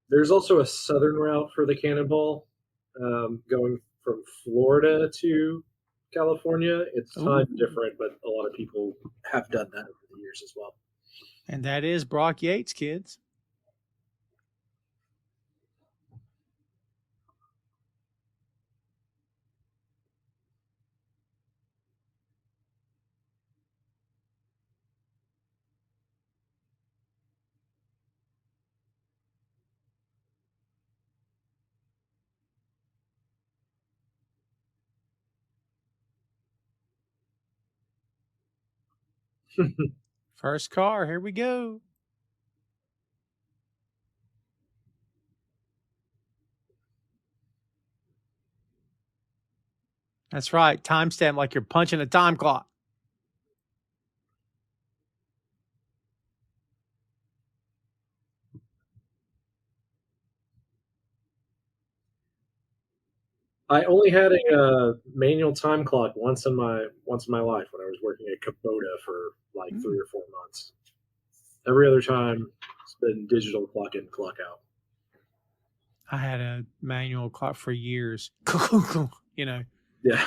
There's also a southern route for the Cannonball, going from Florida to California. It's time different, but a lot of people have done that over the years as well. And that is Brock Yates, kids. First car, here we go. That's right. Timestamp like you're punching a time clock. I only had a manual time clock once in my life when I was working at Kubota for like 3 or 4 months. Every other time, it's been digital clock in, clock out. I had a manual clock for years. You know. Yeah.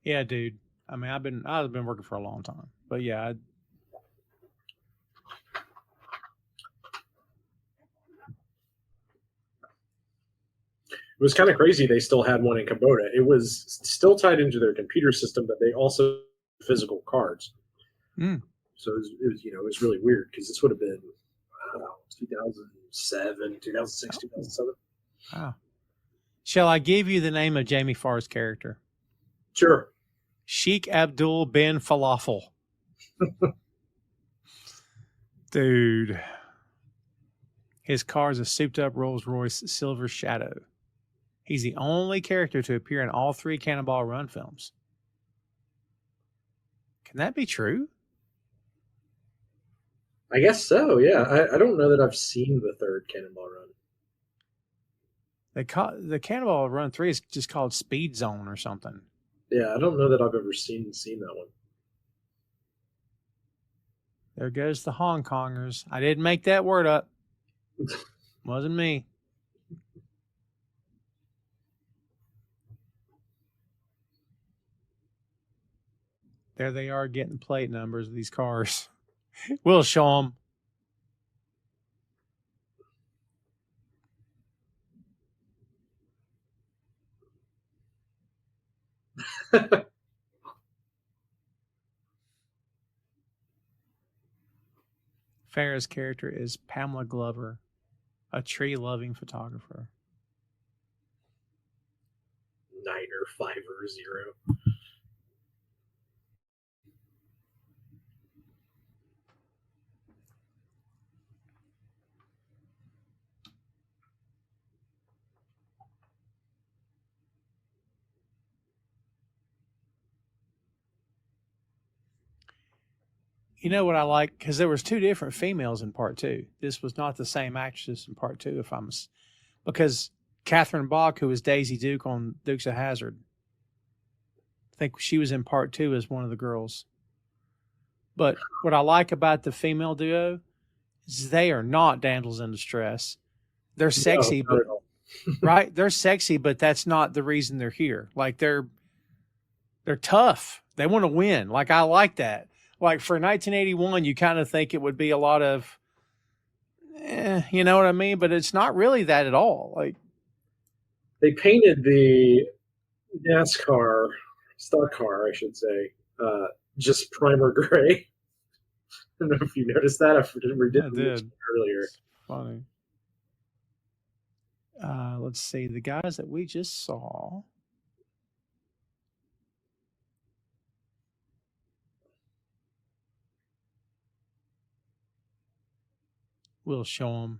Yeah, dude. I mean, I've been working for a long time, but yeah. It was kind of crazy. They still had one in Kubota. It was still tied into their computer system, but they also had physical cards. So it was really weird because this would have been, I don't know, 2007, 2006, 2007. Wow. Shall I give you the name of Jamie Farr's character? Sure. Sheikh Abdul bin Falafel. Dude. His car is a souped-up Rolls-Royce Silver Shadow. He's the only character to appear in all 3 Cannonball Run films. Can that be true? I guess so, yeah. I don't know that I've seen the 3rd Cannonball Run. The Cannonball Run 3 is just called Speed Zone or something. Yeah, I don't know that I've ever seen that one. There goes the Hong Kongers. I didn't make that word up. Wasn't me. There they are getting plate numbers of these cars. We'll show them. Farrah's character is Pamela Glover, a tree-loving photographer. 950. You know what I like? Because there was 2 different females in part 2. This was not the same actress in part 2, because Catherine Bach, who was Daisy Duke on Dukes of Hazzard, I think she was in part 2 as one of the girls. But what I like about the female duo is they are not damsels in distress. They're sexy, No, but right? They're sexy, but that's not the reason they're here. Like they're tough. They want to win. Like I like that. Like for 1981, you kind of think it would be a lot of, you know what I mean? But it's not really that at all. Like they painted the NASCAR stock car, I should say, just primer gray. I don't know if you noticed that. We did earlier. It's funny. Let's see the guys that we just saw. We'll show them.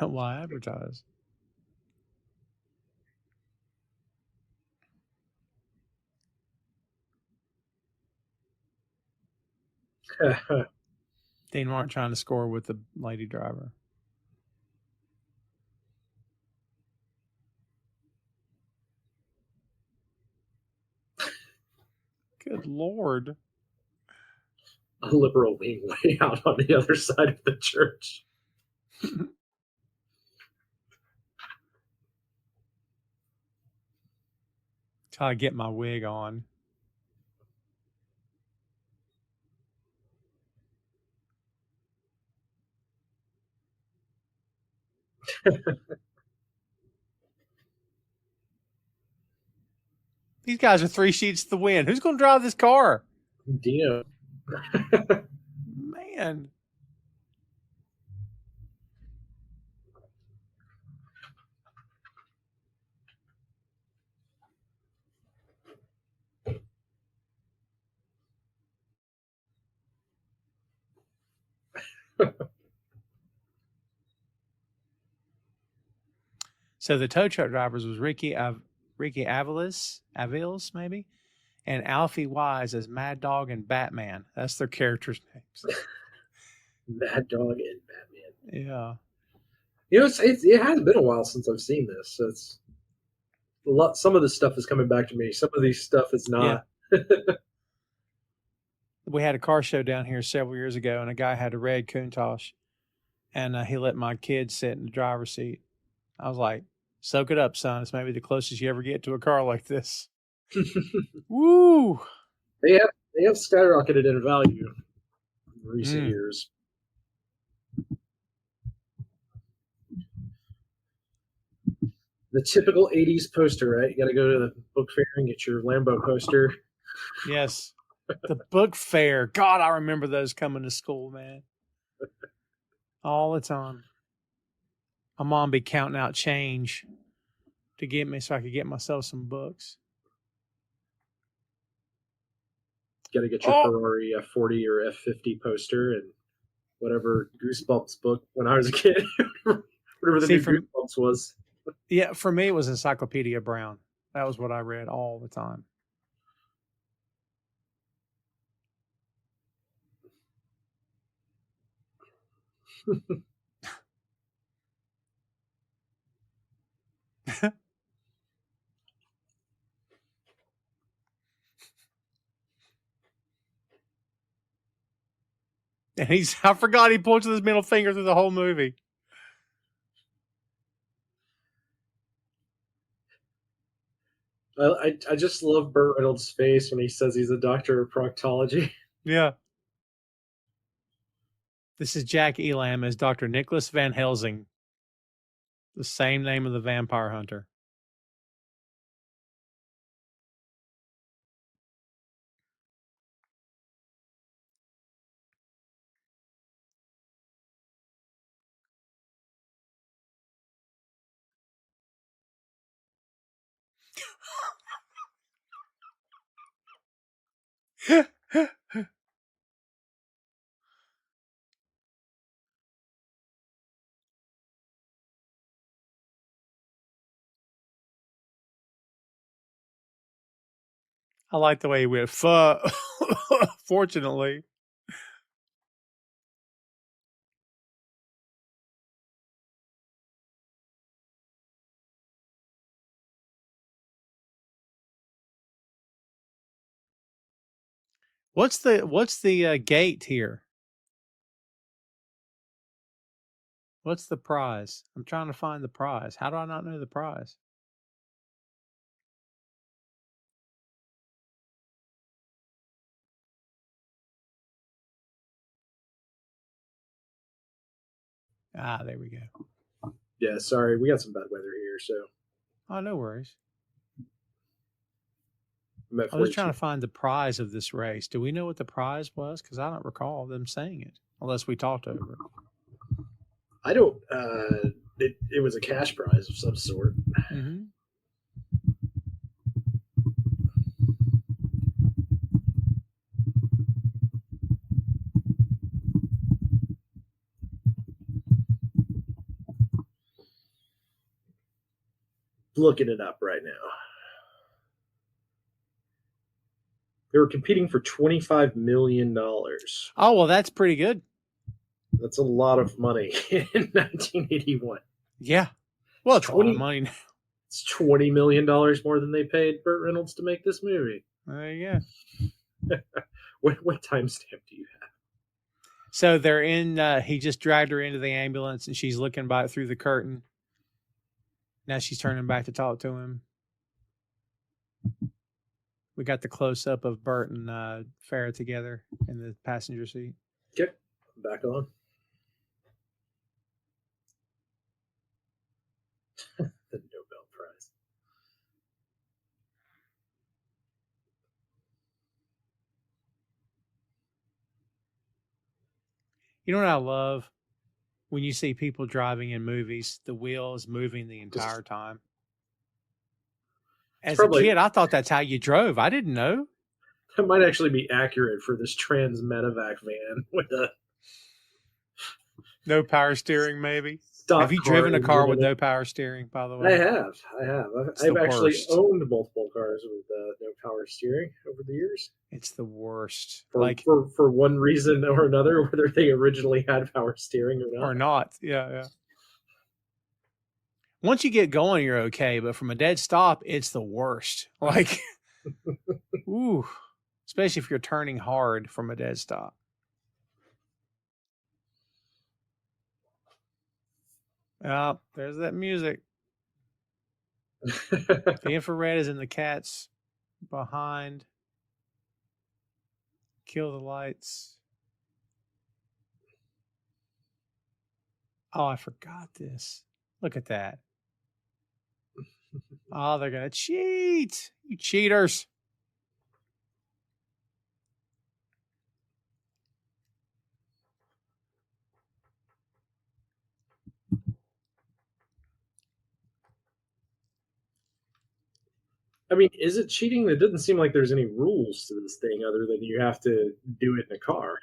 Why advertise? Dean Martin trying to score with the lady driver. Good Lord. A liberal wing way out on the other side of the church. Try to get my wig on. These guys are 3 sheets to the wind. Who's going to drive this car? Dino. Man. So the tow truck drivers was Ricky Avils maybe, and Alfie Wise as Mad Dog and Batman. That's their characters' names. Mad Dog and Batman. Yeah. You know, it has been a while since I've seen this. So it's a lot. Some of this stuff is coming back to me. Some of these stuff is not. Yeah. We had a car show down here several years ago, and a guy had a red Countach, and he let my kid sit in the driver's seat. I was like, soak it up, son. It's maybe the closest you ever get to a car like this. Woo! They have skyrocketed in value in recent years. The typical 80s poster, right? You got to go to the book fair and get your Lambo poster. Yes. The book fair. God, I remember those coming to school, man. All the time. My mom be counting out change to get me so I could get myself some books. Got to get your Ferrari F40 or F50 poster and whatever Goosebumps book when I was a kid. Whatever the new Goosebumps was. Yeah, for me, it was Encyclopedia Brown. That was what I read all the time. And I forgot he points with his middle finger through the whole movie. I just love Burt Reynolds' face when he says he's a doctor of proctology. Yeah. This is Jack Elam as Dr. Nicholas Van Helsing. The same name of the vampire hunter. I like the way he went, fortunately. What's the gate here? What's the prize? I'm trying to find the prize. How do I not know the prize? Ah, there we go. Yeah, sorry. We got some bad weather here, so. Oh, no worries. I was trying to find the prize of this race. Do we know what the prize was? Because I don't recall them saying it, unless we talked over it. I don't. It was a cash prize of some sort. Mm-hmm. Looking it up right now. They were competing for $25 million. Oh, well, that's pretty good. That's a lot of money in 1981. Yeah. Well, it's 20 money. It's $20 million more than they paid Burt Reynolds to make this movie. There you go. What timestamp do you have? So they're in, he just dragged her into the ambulance and she's looking by through the curtain. Now she's turning back to talk to him. We got the close up of Burt and Farrah together in the passenger seat. Okay, back on. The Nobel Prize. You know what I love? When you see people driving in movies, the wheel is moving the entire time. As a kid, I thought that's how you drove. I didn't know. That might actually be accurate for this trans medevac van with a no power steering, maybe. stock Have you driven a engine car in with it. no power steering, by the I way? have. It's I've the actually worst. owned multiple cars with no power steering over the years. It's the worst. For one reason or another, whether they originally had power steering or not. Or not. Yeah. Once you get going, you're okay, but from a dead stop, it's the worst. Like, ooh, especially if you're turning hard from a dead stop. Oh, there's that music. The infrared is in the cat's behind. Kill the lights. Oh, I forgot this. Look at that. Oh, they're going to cheat. You cheaters. I mean, is it cheating? It doesn't seem like there's any rules to this thing other than you have to do it in a car.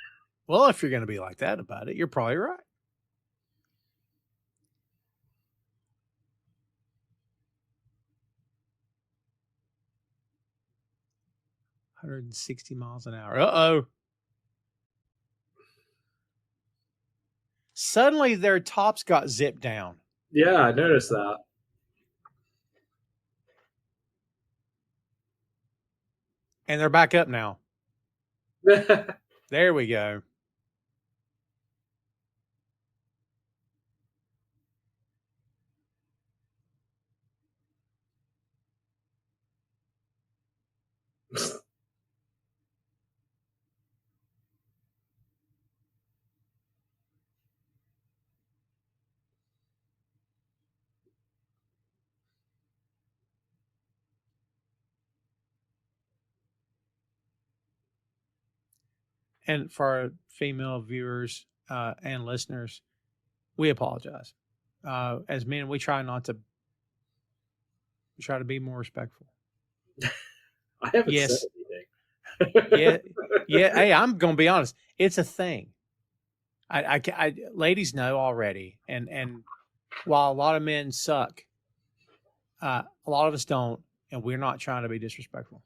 Well, if you're going to be like that about it, you're probably right. $160 miles an hour. Uh-oh. Suddenly their tops got zipped down. Yeah, I noticed that. And they're back up now. There we go. And for our female viewers and listeners, we apologize. As men, we try to be more respectful. I haven't Yes. said anything. Yeah. Hey, I'm going to be honest. It's a thing. I ladies know already. And while a lot of men suck, a lot of us don't, and we're not trying to be disrespectful.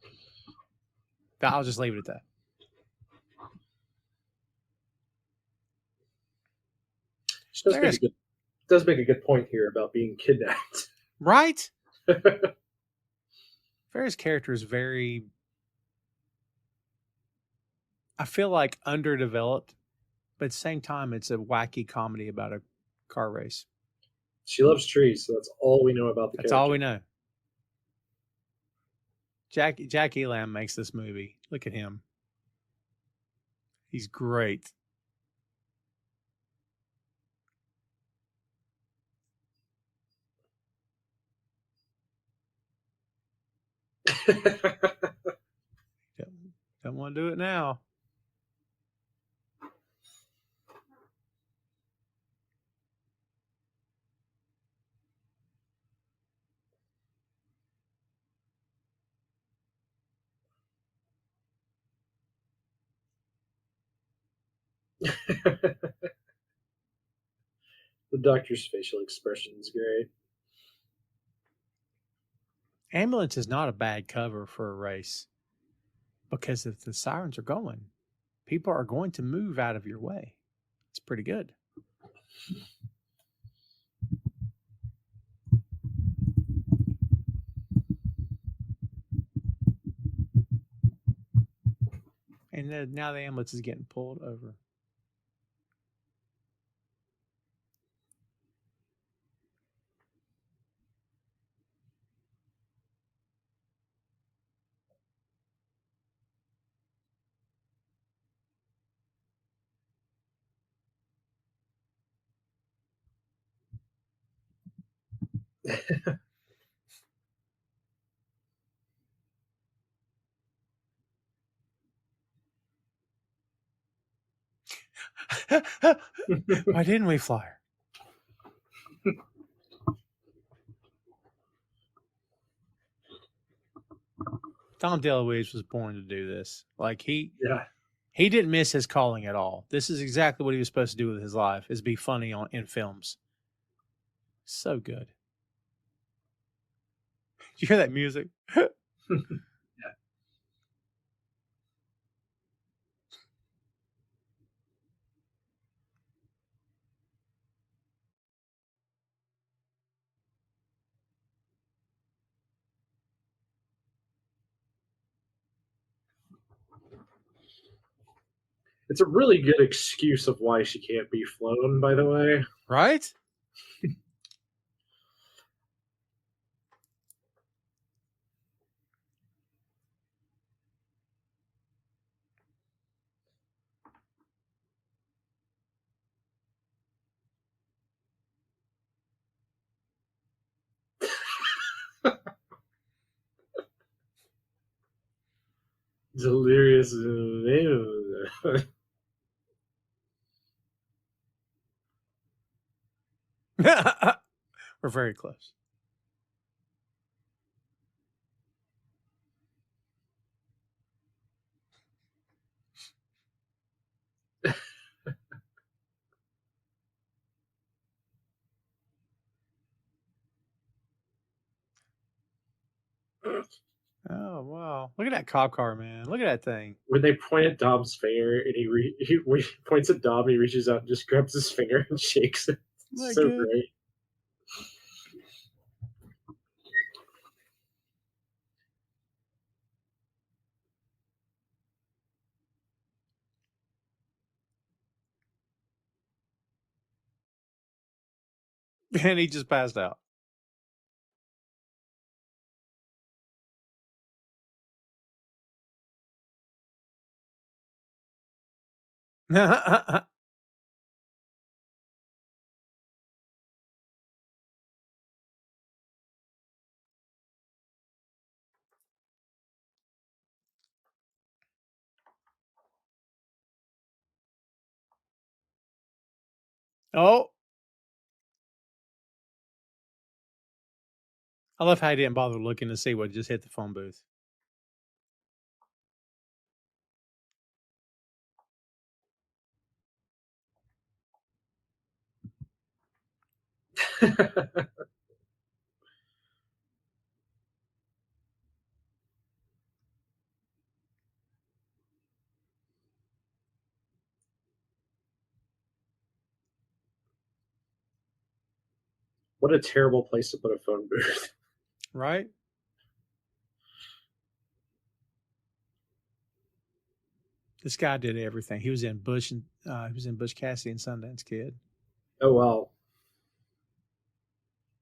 I'll just leave it at that. Does make a good point here about being kidnapped. Right? Ferris' character is very, I feel like, underdeveloped, but at the same time, it's a wacky comedy about a car race. She loves trees, so that's all we know about the That's character. all we know. Jack Elam makes this movie. Look at him. He's great. Don't want to do it now. The doctor's facial expression is great. Ambulance is not a bad cover for a race, because if the sirens are going, people are going to move out of your way. It's pretty good. And then now the ambulance is getting pulled over. Why didn't we fly her? Tom DeLuise was born to do this. Like he didn't miss his calling at all. This is exactly what he was supposed to do with his life: is be funny in films. So good. Did you hear that music? It's a really good excuse of why she can't be flown, by the way. Right? Delirious. We're very close. Oh, wow. Look at that cop car, man. Look at that thing. When they point at Dom's finger and he points at Dom, he reaches out and just grabs his finger and shakes it. My So good. great. And he just passed out. Oh. I love how he didn't bother looking to see what just hit the phone booth. What a terrible place to put a phone booth. Right? This guy did everything. He was in Bush and he was in Bush Cassidy and Sundance Kid. Oh wow.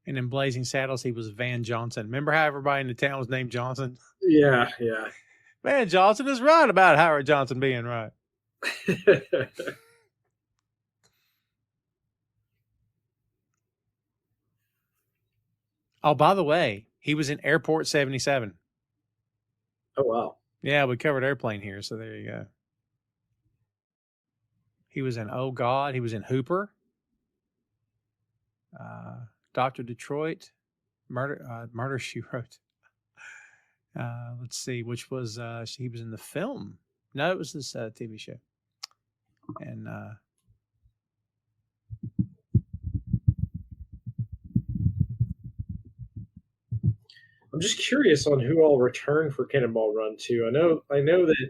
And in Blazing Saddles, he was Van Johnson. Remember how everybody in the town was named Johnson? Yeah. Van Johnson is right about Howard Johnson being right. Oh, by the way, he was in Airport 77. Oh wow. Yeah, we covered Airplane here, so there you go. He was in Oh God. He was in Hooper. Dr. Detroit. Murder, She Wrote. Let's see, which was he was in the film. No, it was this TV show. And I'm just curious on who all returned for Cannonball Run 2. I know that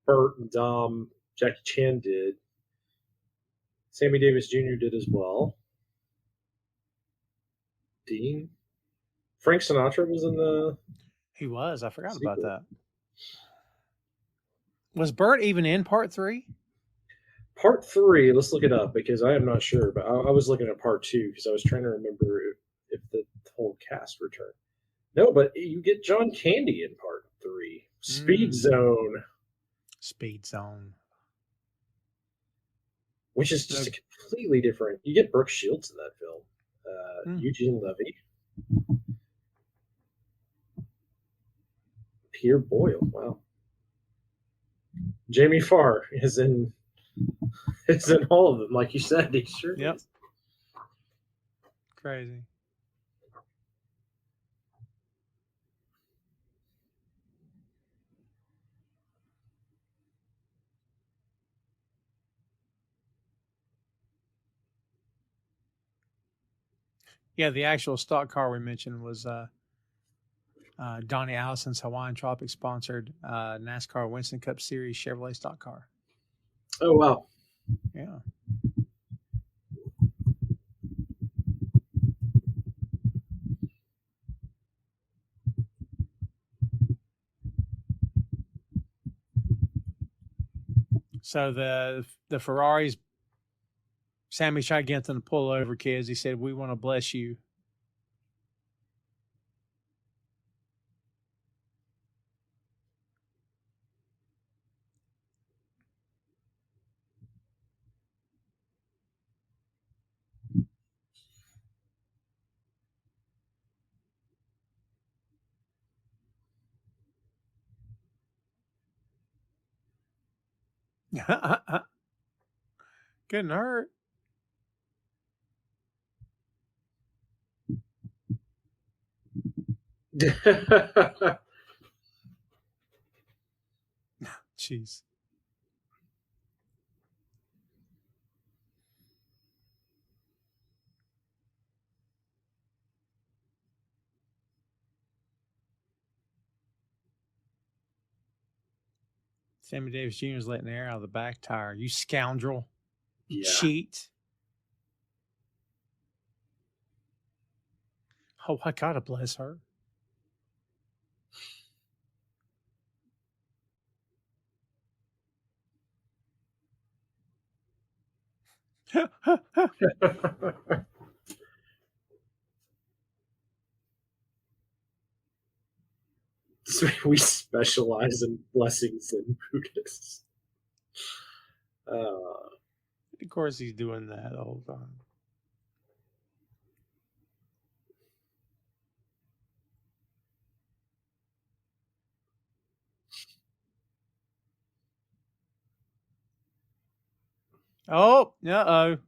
Burt and Dom, Jackie Chan did. Sammy Davis Jr. did as well. Dean. Frank Sinatra was in the. he was. I forgot sequel. about that. Was Burt even in part 3? Part 3, let's look it up because I am not sure, but I was looking at part 2 because I was trying to remember if the whole cast returned. No, but you get John Candy in part 3. Speed Zone. Speed Zone. Which is just a completely different. You get Brooke Shields in that film. Eugene Levy. Pierre Boyle. Wow. Jamie Farr is in all of them, like you said. He sure is. Crazy. Yeah, the actual stock car we mentioned was Donnie Allison's Hawaiian Tropic sponsored NASCAR Winston Cup Series Chevrolet stock car. Oh wow. Yeah. So the Ferraris, Sammy's trying to get them to pull over, kids. He said, "We want to bless you." Couldn't hurt. Jeez. Sammy Davis Jr. is letting air out of the back tire. You scoundrel. You cheat. Oh, I gotta bless her. We specialize in blessings and Buddhists. Of course, he's doing that the whole time. Oh, uh-oh.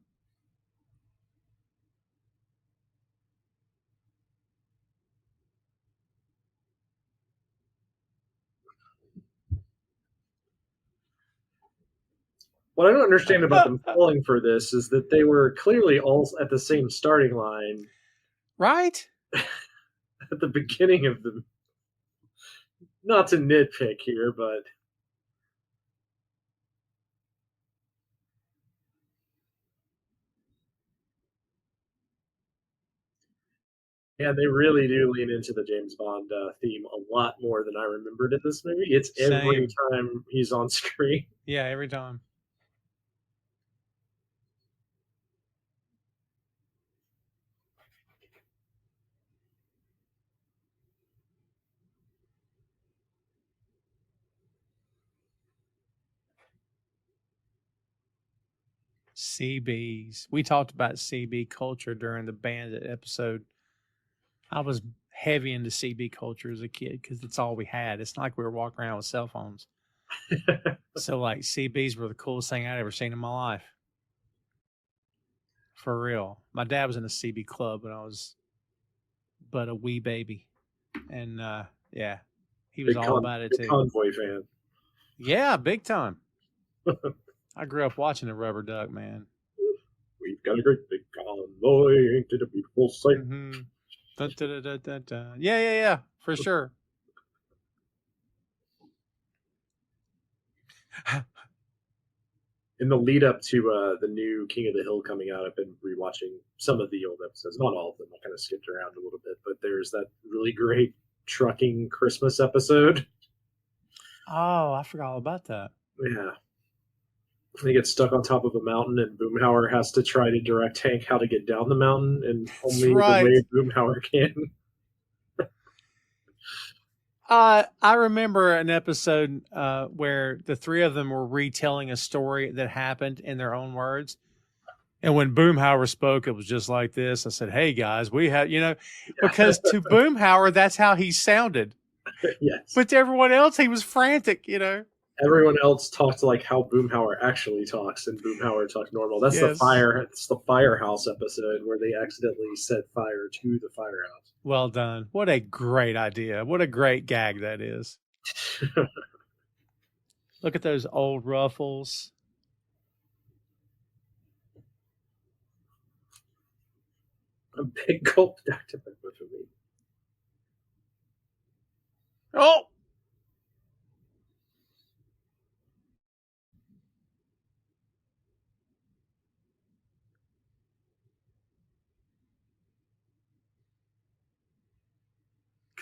What I don't understand about them falling for this is that they were clearly all at the same starting line. Right? At the beginning of the... Not to nitpick here, but... Yeah, they really do lean into the James Bond theme a lot more than I remembered in this movie. It's every time he's on screen. Yeah, every time. CBs. We talked about CB culture during the Bandit episode. I was heavy into CB culture as a kid because it's all we had. It's not like we were walking around with cell phones. So, like, CBs were the coolest thing I'd ever seen in my life. For real. My dad was in a CB club when I was but a wee baby. And, yeah, he was all about it, too. Convoy fan. Yeah, big time. I grew up watching the Rubber Duck, man. We've got a great big convoy, ain't it a beautiful sight? Mm-hmm. Dun, dun, dun, dun, dun. Yeah, for sure. In the lead up to the new King of the Hill coming out, I've been rewatching some of the old episodes, not all of them. I kind of skipped around a little bit, but there's that really great trucking Christmas episode. Oh, I forgot all about that. Yeah. They get stuck on top of a mountain, and Boomhauer has to try to direct Hank how to get down the mountain, and only the way Boomhauer can. I remember an episode where the three of them were retelling a story that happened in their own words. And when Boomhauer spoke, it was just like this. I said, "Hey, guys, we have, because to Boomhauer, that's how he sounded." Yes. But to everyone else, he was frantic, Everyone else talked like how Boomhauer actually talks, and Boomhauer talks normal. That's Yes. It's the firehouse episode where they accidentally set fire to the firehouse. Well done. What a great idea. What a great gag that is. Look at those old ruffles. A big gulp, Dr. Pepper for me. Oh!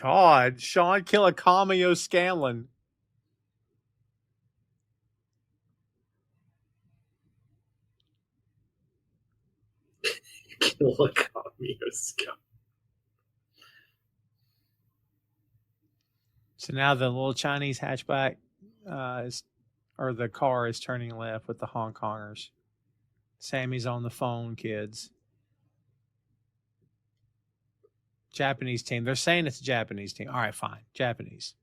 God, Sean Killicami O'Scanlan. Killicami O'Scanlan. So now the little Chinese hatchback the car is turning left with the Hong Kongers. Sammy's on the phone, kids. Japanese team. They're saying it's a Japanese team. All right, fine. Japanese.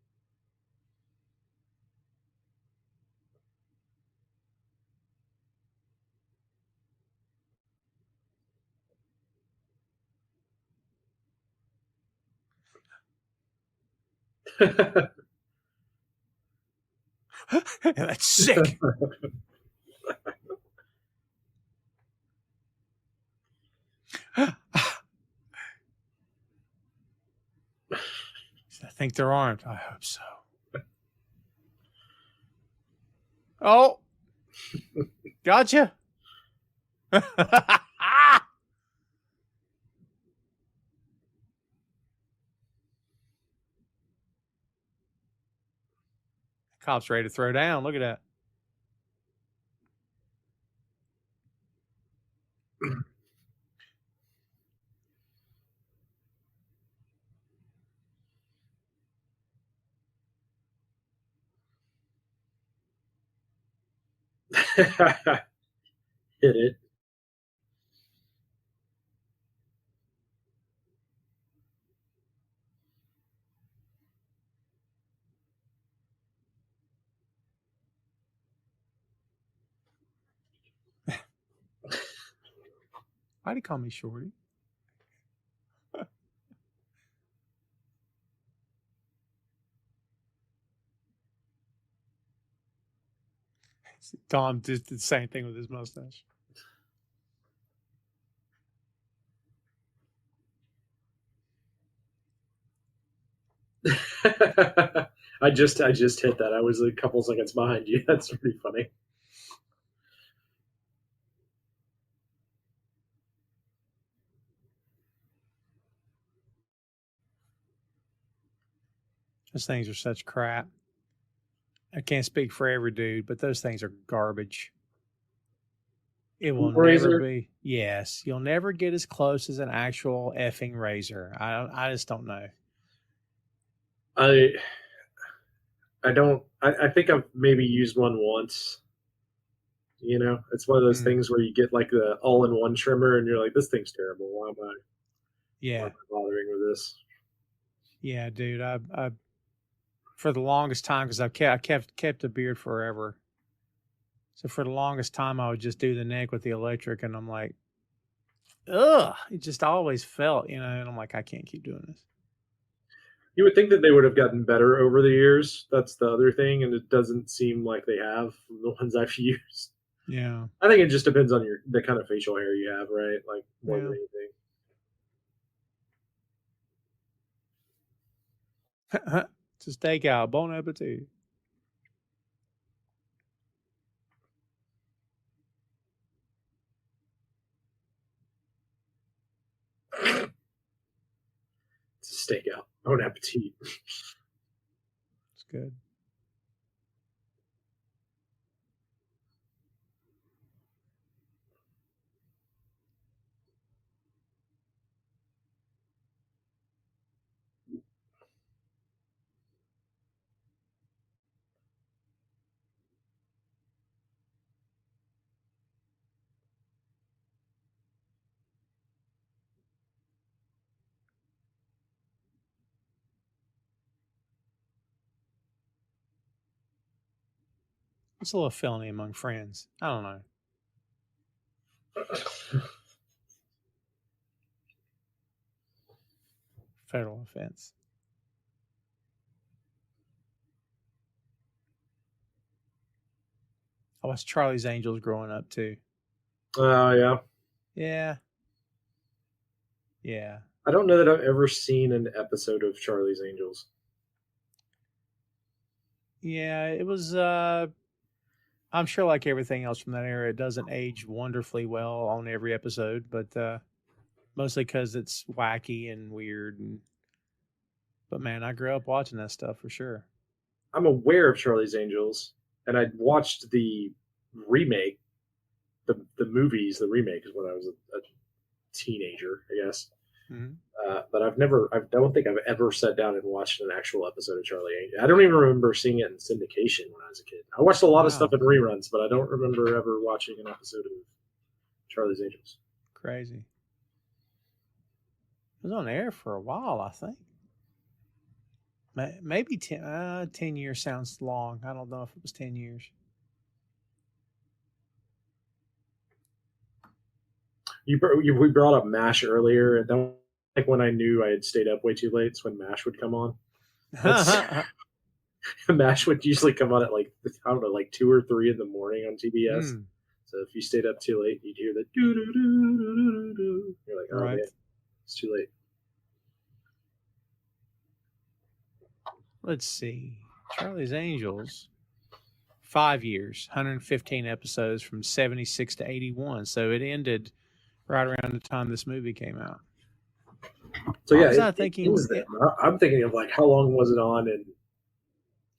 That's sick. I think they're armed. I hope so. Oh, gotcha. Cop's ready to throw down. Look at that. Hit it. Why'd he call me Shorty? Tom did the same thing with his mustache. I just hit that. I was a couple seconds behind you. That's pretty funny. Those things are such crap. I can't speak for every dude, but those things are garbage. It will Razor? never be. Yes, you'll never get as close as an actual effing razor. I just don't know. I don't. I think I've maybe used one once. You know, it's one of those things where you get like the all-in-one trimmer, and you're like, "This thing's terrible. Why am I Yeah, bothering with this?" yeah, dude. I for the longest time because I kept a beard forever. So for the longest time, I would just do the neck with the electric, and I'm like, ugh, it just always felt, and I'm like, I can't keep doing this. You would think that they would have gotten better over the years. That's the other thing, and it doesn't seem like they have from the ones I've used. Yeah. I think it just depends on the kind of facial hair you have, right? Like more than anything. It's a stakeout. Bon appetit. It's a stakeout. Bon appetit. It's good. It's a little felony among friends. I don't know. Federal offense. I watched Charlie's Angels growing up too. Oh yeah. Yeah. Yeah. I don't know that I've ever seen an episode of Charlie's Angels. Yeah, it was I'm sure like everything else from that era, it doesn't age wonderfully well on every episode, but mostly because it's wacky and weird. But man, I grew up watching that stuff for sure. I'm aware of Charlie's Angels, and I'd watched the remake, the movies. The remake is when I was a teenager, I guess. Mm-hmm. But I don't think I've ever sat down and watched an actual episode of Charlie Angels. I don't even remember seeing it in syndication when I was a kid. I watched a lot of Wow. stuff in reruns, but I don't remember ever watching an episode of Charlie's Angels. Crazy. It was on air for a while, I think. Maybe 10 years sounds long. I don't know if it was 10 years. We brought up MASH earlier, and then like when I knew I had stayed up way too late, it's when MASH would come on. MASH would usually come on at like, I don't know, like 2 or 3 in the morning on TBS. So if you stayed up too late, you'd hear the doo doo doo doo doo doo. You're like, oh Right. man, it's too late. Let's see. Charlie's Angels, 5 years, 115 episodes from 76 to 81. So it ended right around the time this movie came out. So yeah, I'm thinking of like how long was it on, and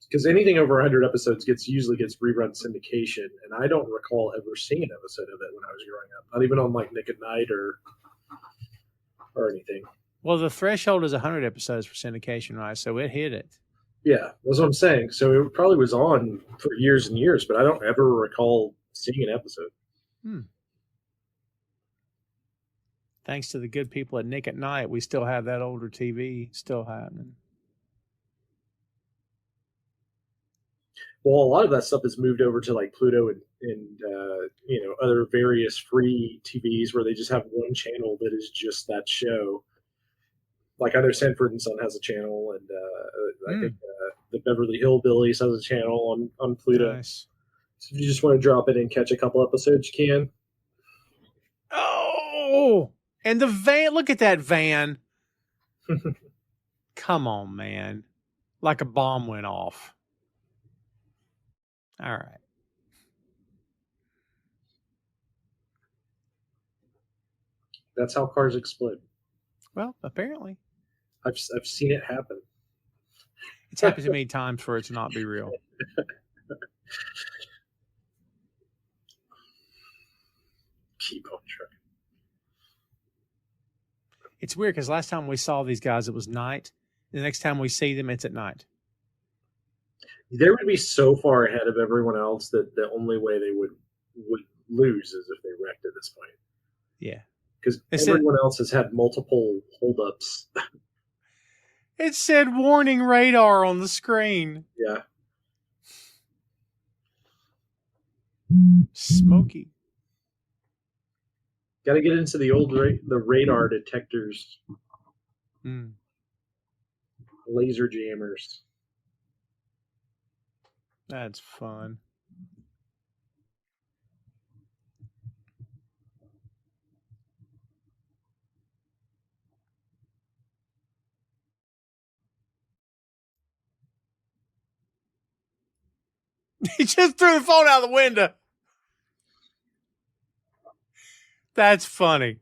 because anything over 100 episodes usually gets rerun syndication, and I don't recall ever seeing an episode of it when I was growing up. Not even on like Nick at Night or anything. Well, the threshold is 100 episodes for syndication, right? So it hit it. Yeah, that's what I'm saying. So it probably was on for years and years, but I don't ever recall seeing an episode. Thanks to the good people at Nick at Night, we still have that older TV still happening. Well, a lot of that stuff has moved over to like Pluto and other various free TVs where they just have one channel that is just that show. Like I know Sanford and Son has a channel, and I think the Beverly Hillbillies has a channel on Pluto. Nice. So if you just want to drop in and catch a couple episodes, you can. Oh, and the van! Look at that van! Come on, man! Like a bomb went off. All right. That's how cars explode. Well, apparently. I've seen it happen. It's happened to many times for it to not be real. Keep on trucking. It's weird because last time we saw these guys, it was night. The next time we see them, it's at night. They would be so far ahead of everyone else that the only way they would lose is if they wrecked at this point. Yeah. Because everyone else has had multiple holdups. It said warning radar on the screen. Yeah. Smoky. Got to get into the radar detectors. Laser jammers. That's fun. He just threw the phone out the window. That's funny.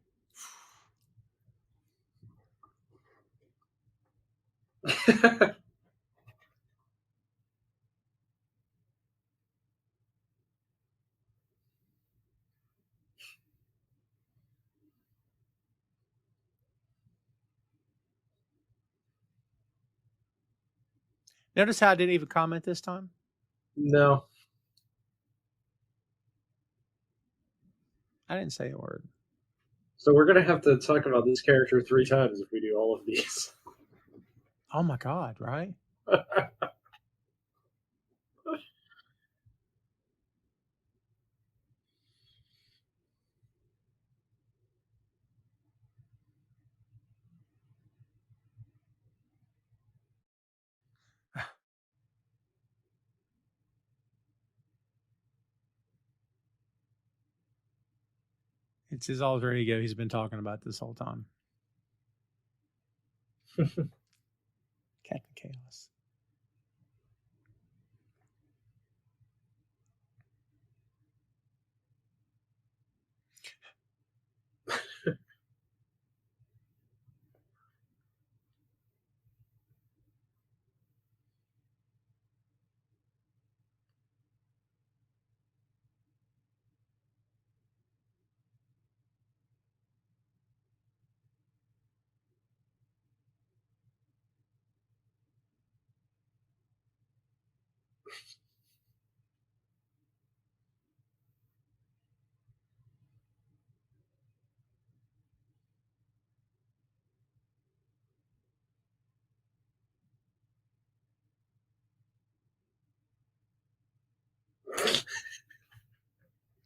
Notice how I didn't even comment this time? No. I didn't say a word. So we're going to have to talk about this character 3 times if we do all of these. Oh my God, right? It's his alter ego he's been talking about this whole time. Captain Chaos.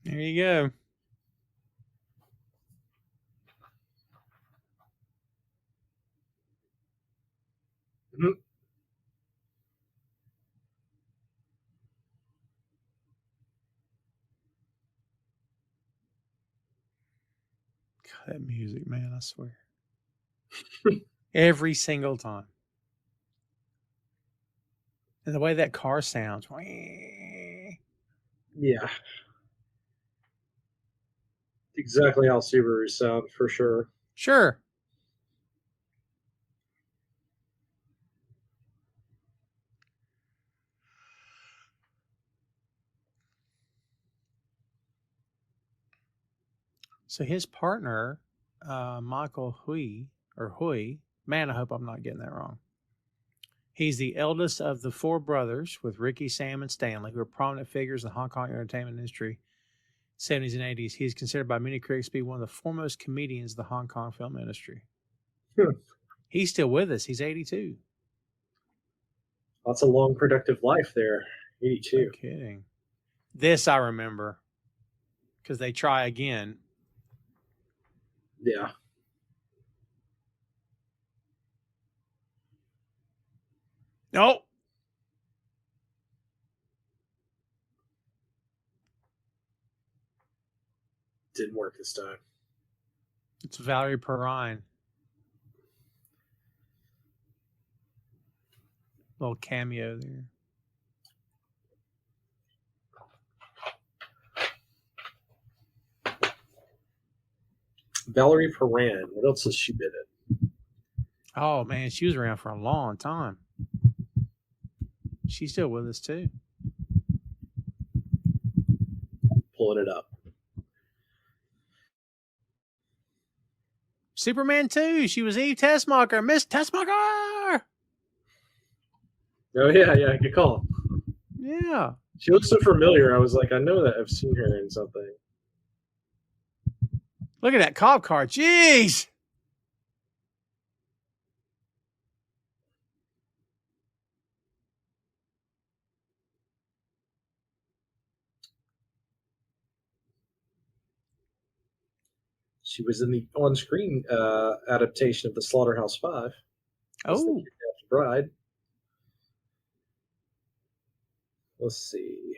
There you go. Mhm. God, that music, man, I swear. Every single time. And the way that car sounds. Yeah. Exactly how Subarus sound, for sure. Sure. So his partner, Michael Hui, man, I hope I'm not getting that wrong. He's the eldest of the four brothers with Ricky, Sam, and Stanley, who are prominent figures in the Hong Kong entertainment industry, 70s and 80s. He is considered by many critics to be one of the foremost comedians of the Hong Kong film industry. He's still with us. He's 82. That's a long, productive life there. 82. No kidding. This I remember because they try again. Yeah. Nope. Didn't work this time. It's Valerie Perrine. Little cameo there. Valerie Perrin. What else has she been in? Oh, man, she was around for a long time. She's still with us, too. Pulling it up. Superman 2. She was Eve Tessmacher. Miss Tessmacher! Oh, yeah, good call. Yeah. She looks so familiar. I was like, I know that I've seen her in something. Look at that cop car. Jeez! She was in the on-screen adaptation of the Slaughterhouse-5. as the Oh. kidnapped bride. Let's see.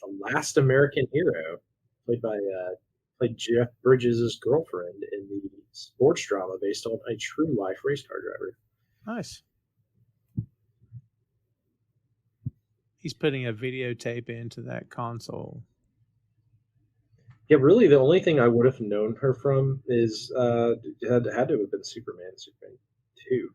The Last American Hero, played Jeff Bridges' girlfriend in the sports drama based on a true life race car driver. Nice. He's putting a videotape into that console. Yeah, really, the only thing I would have known her from is had to have been Superman 2.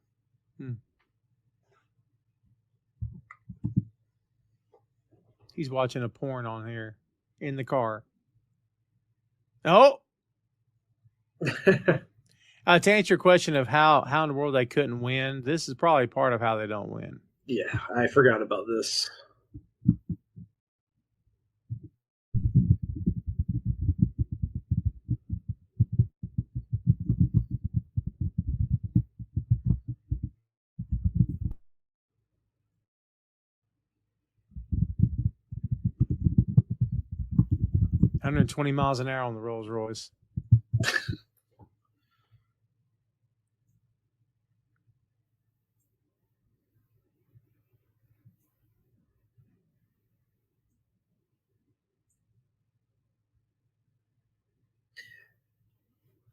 He's watching a porn on here in the car. Oh! To answer your question of how in the world they couldn't win, this is probably part of how they don't win. Yeah, I forgot about this. $120 miles an hour on the Rolls Royce.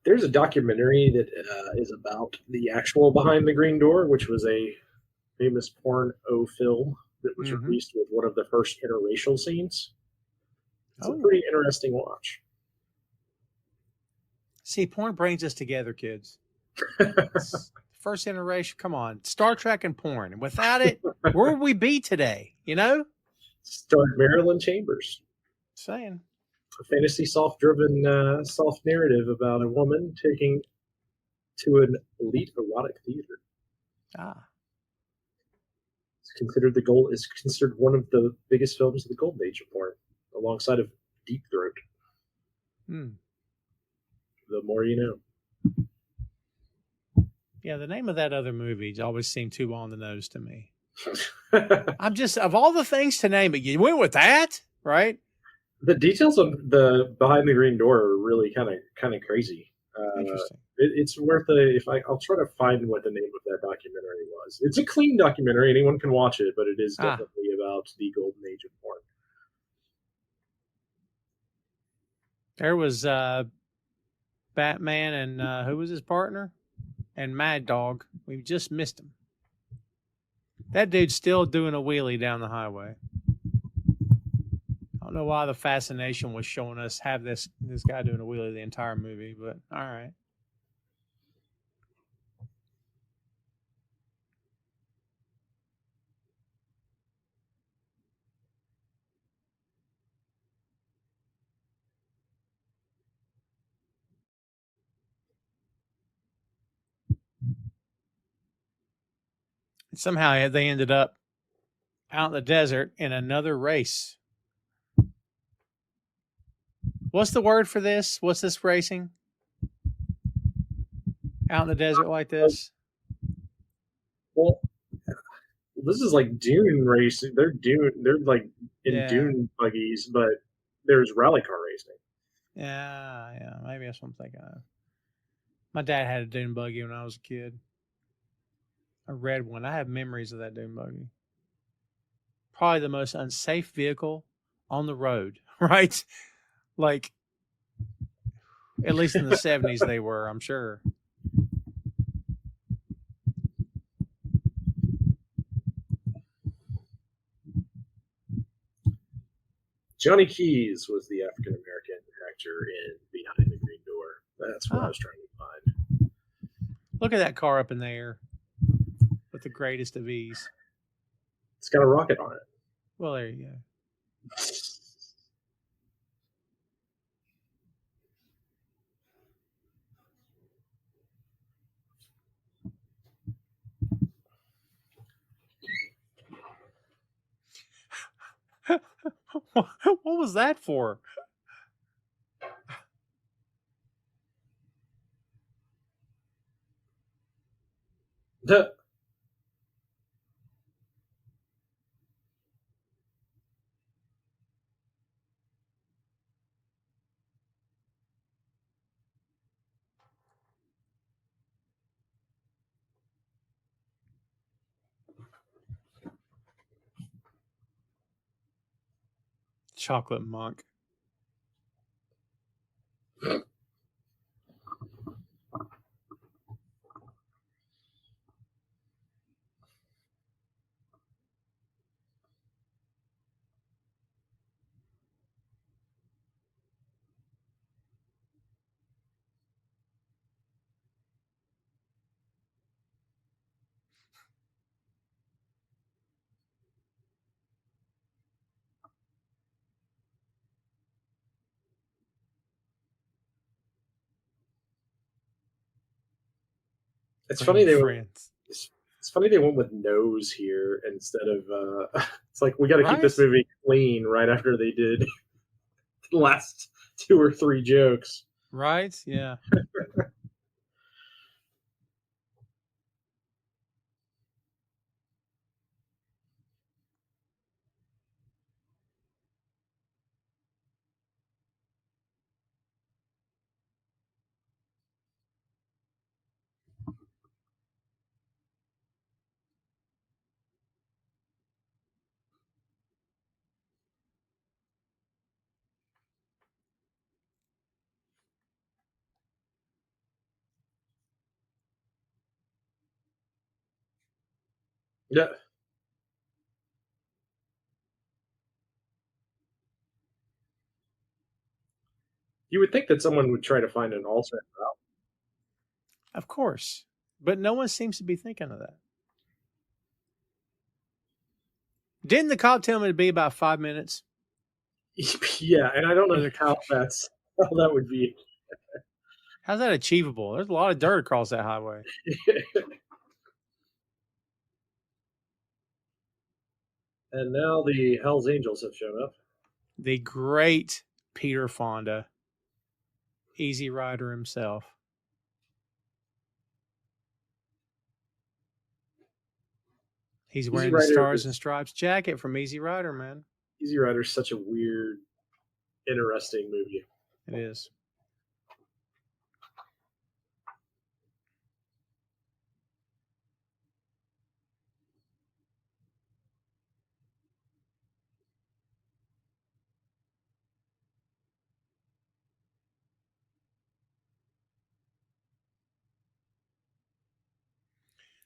There's a documentary that is about the actual Behind the Green Door, which was a famous porno film that was released with one of the first interracial scenes. It's a pretty interesting watch. See, porn brings us together, kids. First interracial, come on. Star Trek and porn. Without it, where would we be today? You know? Starred Marilyn Chambers. Saying. A fantasy soft narrative about a woman taking to an elite erotic theater. It's considered one of the biggest films of the golden age of porn, alongside of Deep Throat. The more you know. Yeah, the name of that other movie always seemed too on the nose to me. I'm just, of all the things to name it, you went with that, right? The details of the Behind the Green Door are really kind of crazy. Interesting. It's worth I'll try to find what the name of that documentary was. It's a clean documentary; anyone can watch it, but it is definitely about the golden age of porn. There was Batman and who was his partner? And Mad Dog. We just missed him. That dude's still doing a wheelie down the highway. I don't know why the fascination was showing us have this guy doing a wheelie the entire movie, but all right. Somehow they ended up out in the desert in another race. What's the word for this? What's this racing? Out in the desert like this? Well, this is like dune racing. They're like in dune buggies, but there's rally car racing. Yeah, maybe that's what I'm thinking of. My dad had a dune buggy when I was a kid. A red one. I have memories of that dune buggy. Probably the most unsafe vehicle on the road, right? Like, at least in the 70s they were, I'm sure. Johnny Keys was the African American actor in Behind the Green Door. That's what I was trying to find. Look at that car up in the air with the greatest of ease. It's got a rocket on it. Well, there you go. What was that for? Chocolate monk. It's funny they went with nose here instead of it's like we got to keep this movie clean right after they did the last 2 or 3 jokes. Right? Yeah. Yeah. You would think that someone would try to find an alternate route. Of course. But no one seems to be thinking of that. Didn't the cop tell me to be about 5 minutes? Yeah, and I don't know how that would be. How's that achievable? There's a lot of dirt across that highway. And now the Hells Angels have shown up. The great Peter Fonda, Easy Rider himself. He's wearing the Stars and Stripes jacket from Easy Rider, man. Easy Rider is such a weird, interesting movie. It is.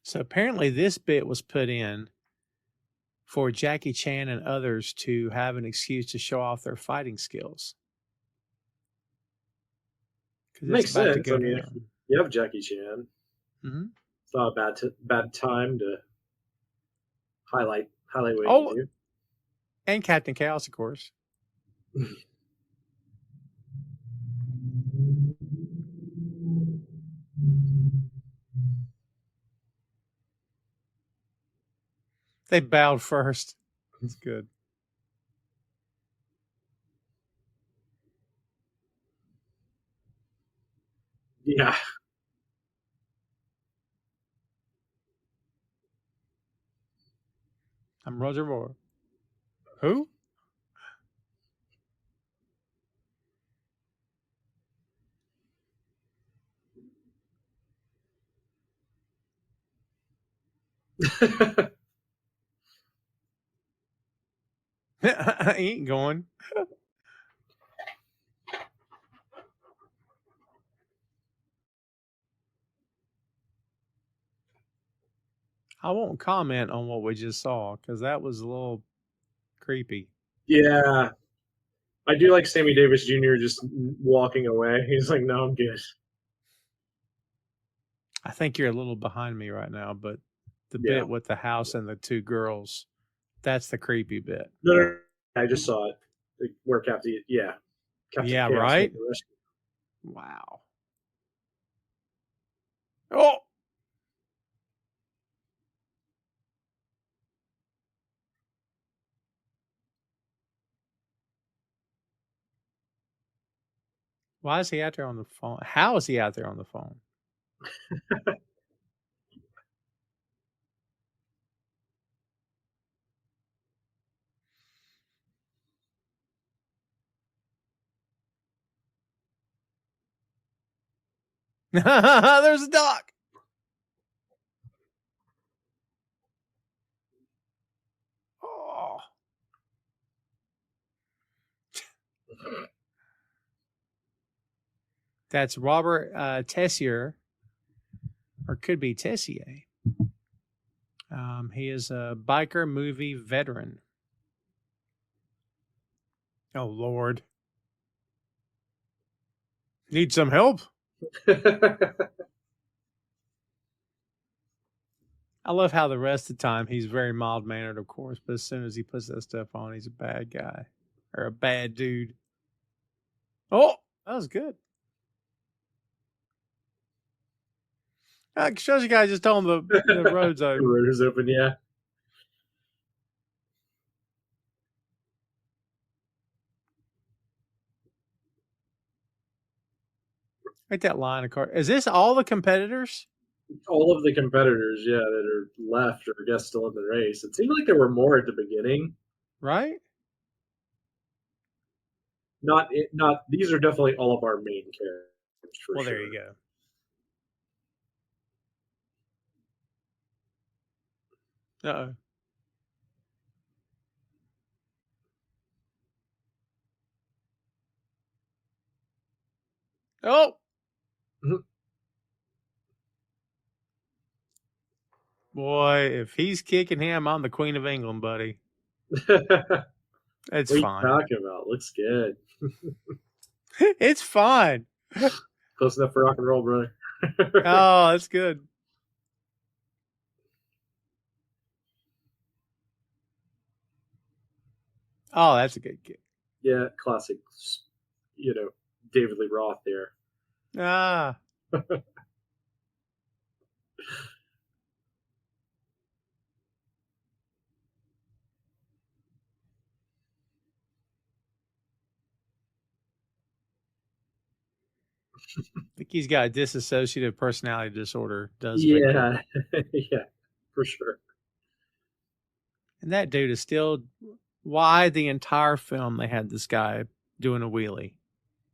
So apparently this bit was put in for Jackie Chan and others to have an excuse to show off their fighting skills. Makes sense. I mean, if you have Jackie Chan. Mm-hmm. It's not a bad time to highlight what you do. And Captain Chaos, of course. They bowed first. That's good. Yeah. I'm Roger Moore. Who? He ain't going. I won't comment on what we just saw because that was a little creepy. Yeah. I do like Sammy Davis Jr. just walking away. He's like, no, I'm good. I think you're a little behind me right now, but the bit with the house and the two girls, that's the creepy bit. No, I just saw it. Where Captain yeah, Chaos right? Wow. Oh! Why is he out there on the phone? How is he out there on the phone? There's a duck. Oh. That's Robert Tessier, or could be Tessier. He is a biker movie veteran. Oh, Lord. Need some help? I love how the rest of the time he's very mild-mannered, of course, but as soon as he puts that stuff on, he's a bad guy or a bad dude. Oh, that was good. Shows you guys just telling the road's open. The road is open, yeah. Like that line of car. Is this all the competitors? All of the competitors, yeah, that are left or I guess still in the race. It seemed like there were more at the beginning. Right? Not these are definitely all of our main characters for well, sure. There you go. Uh-oh. Oh! Boy, if he's kicking him, I'm the Queen of England, buddy. What It's are you fine. talking about? Looks good. It's fine. Close enough for rock and roll, brother. Oh, that's good. Oh, that's a good kick. Yeah, classic. David Lee Roth there. Ah. I think he's got a dissociative personality disorder, does Victor. Yeah, yeah, for sure. And that dude is still why the entire film they had this guy doing a wheelie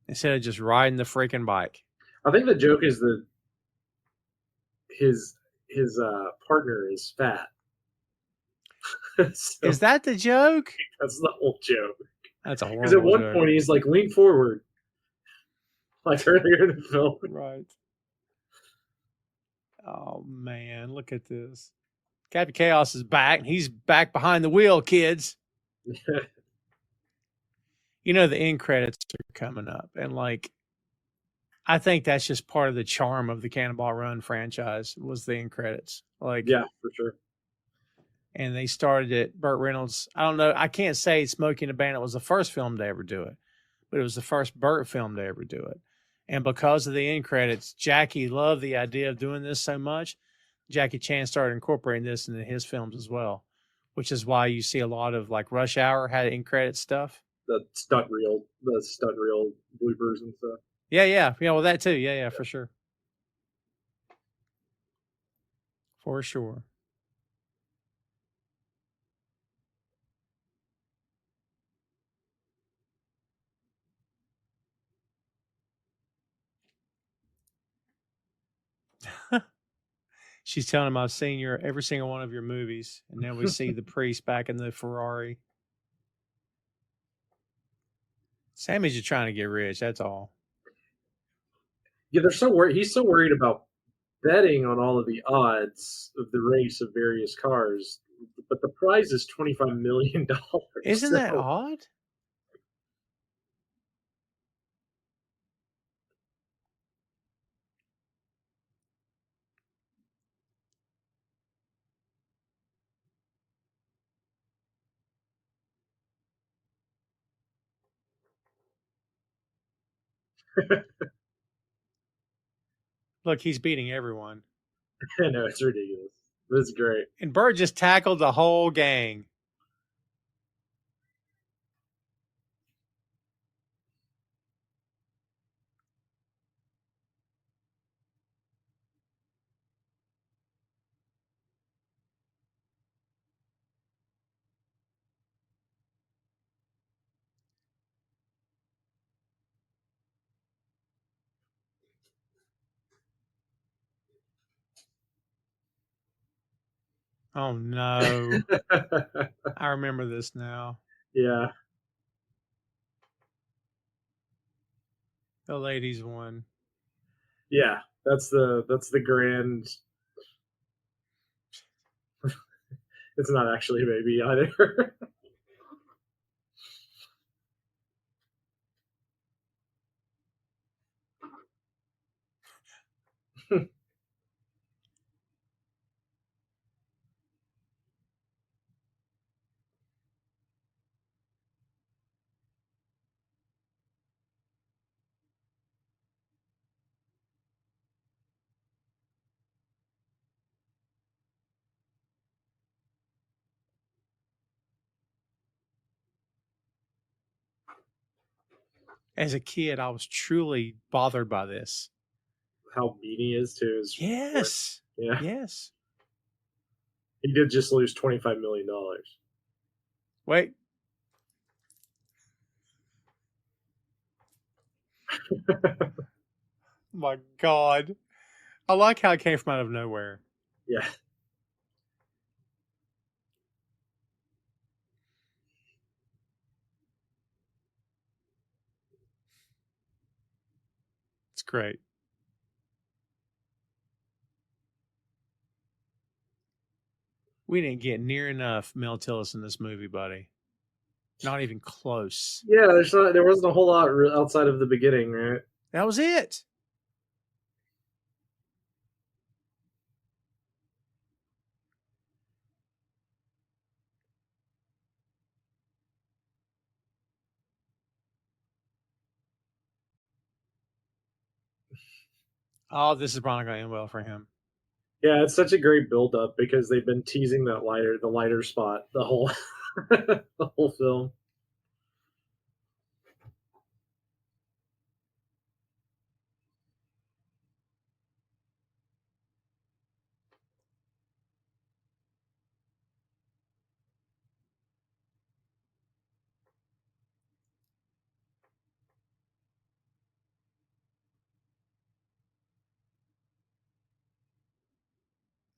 instead of just riding the freaking bike. I think the joke is that his partner is fat. So Is that the joke? that's the whole joke. That's a Because at horrible one joke. point he's like, lean forward, like earlier in the film. Right. Oh man, look at this. Captain Chaos is back. He's back behind the wheel, kids. You know the end credits are coming up, and like, I think that's just part of the charm of the Cannonball Run franchise was the end credits. Like, Yeah, for sure. And they started it. Burt Reynolds. I don't know. I can't say Smokey and the Bandit was the first film to ever do it, but it was the first Burt film to ever do it. And because of the end credits, Jackie loved the idea of doing this so much. Jackie Chan started incorporating this into his films as well, which is why you see a lot of like Rush Hour had end credit stuff. The stunt reel bloopers and stuff. Yeah. Well, that too. Yeah, for sure. For sure. She's telling him, I've seen every single one of your movies. And then we see the priest back in the Ferrari. Sammy's just trying to get rich. That's all. Yeah, they're so worried. He's so worried about betting on all of the odds of the race of various cars, but the prize is $25 million. Isn't that odd? Look, he's beating everyone. I know, it's ridiculous. It's great. And Burt just tackled the whole gang. Oh, no. I remember this now. Yeah. The ladies won. Yeah, that's the grand. It's not actually a baby either. As a kid, I was truly bothered by this. How mean he is to his Yes. Yeah. Yes. He did just lose $25 million. Wait. My God. I like how it came from out of nowhere. Yeah. It's great. We didn't get near enough Mel Tillis in this movie, buddy. Not even close. Yeah, there wasn't a whole lot outside of the beginning, right? That was it. Oh, this is probably going to end well for him. Yeah, it's such a great build-up because they've been teasing the lighter spot the whole the whole film.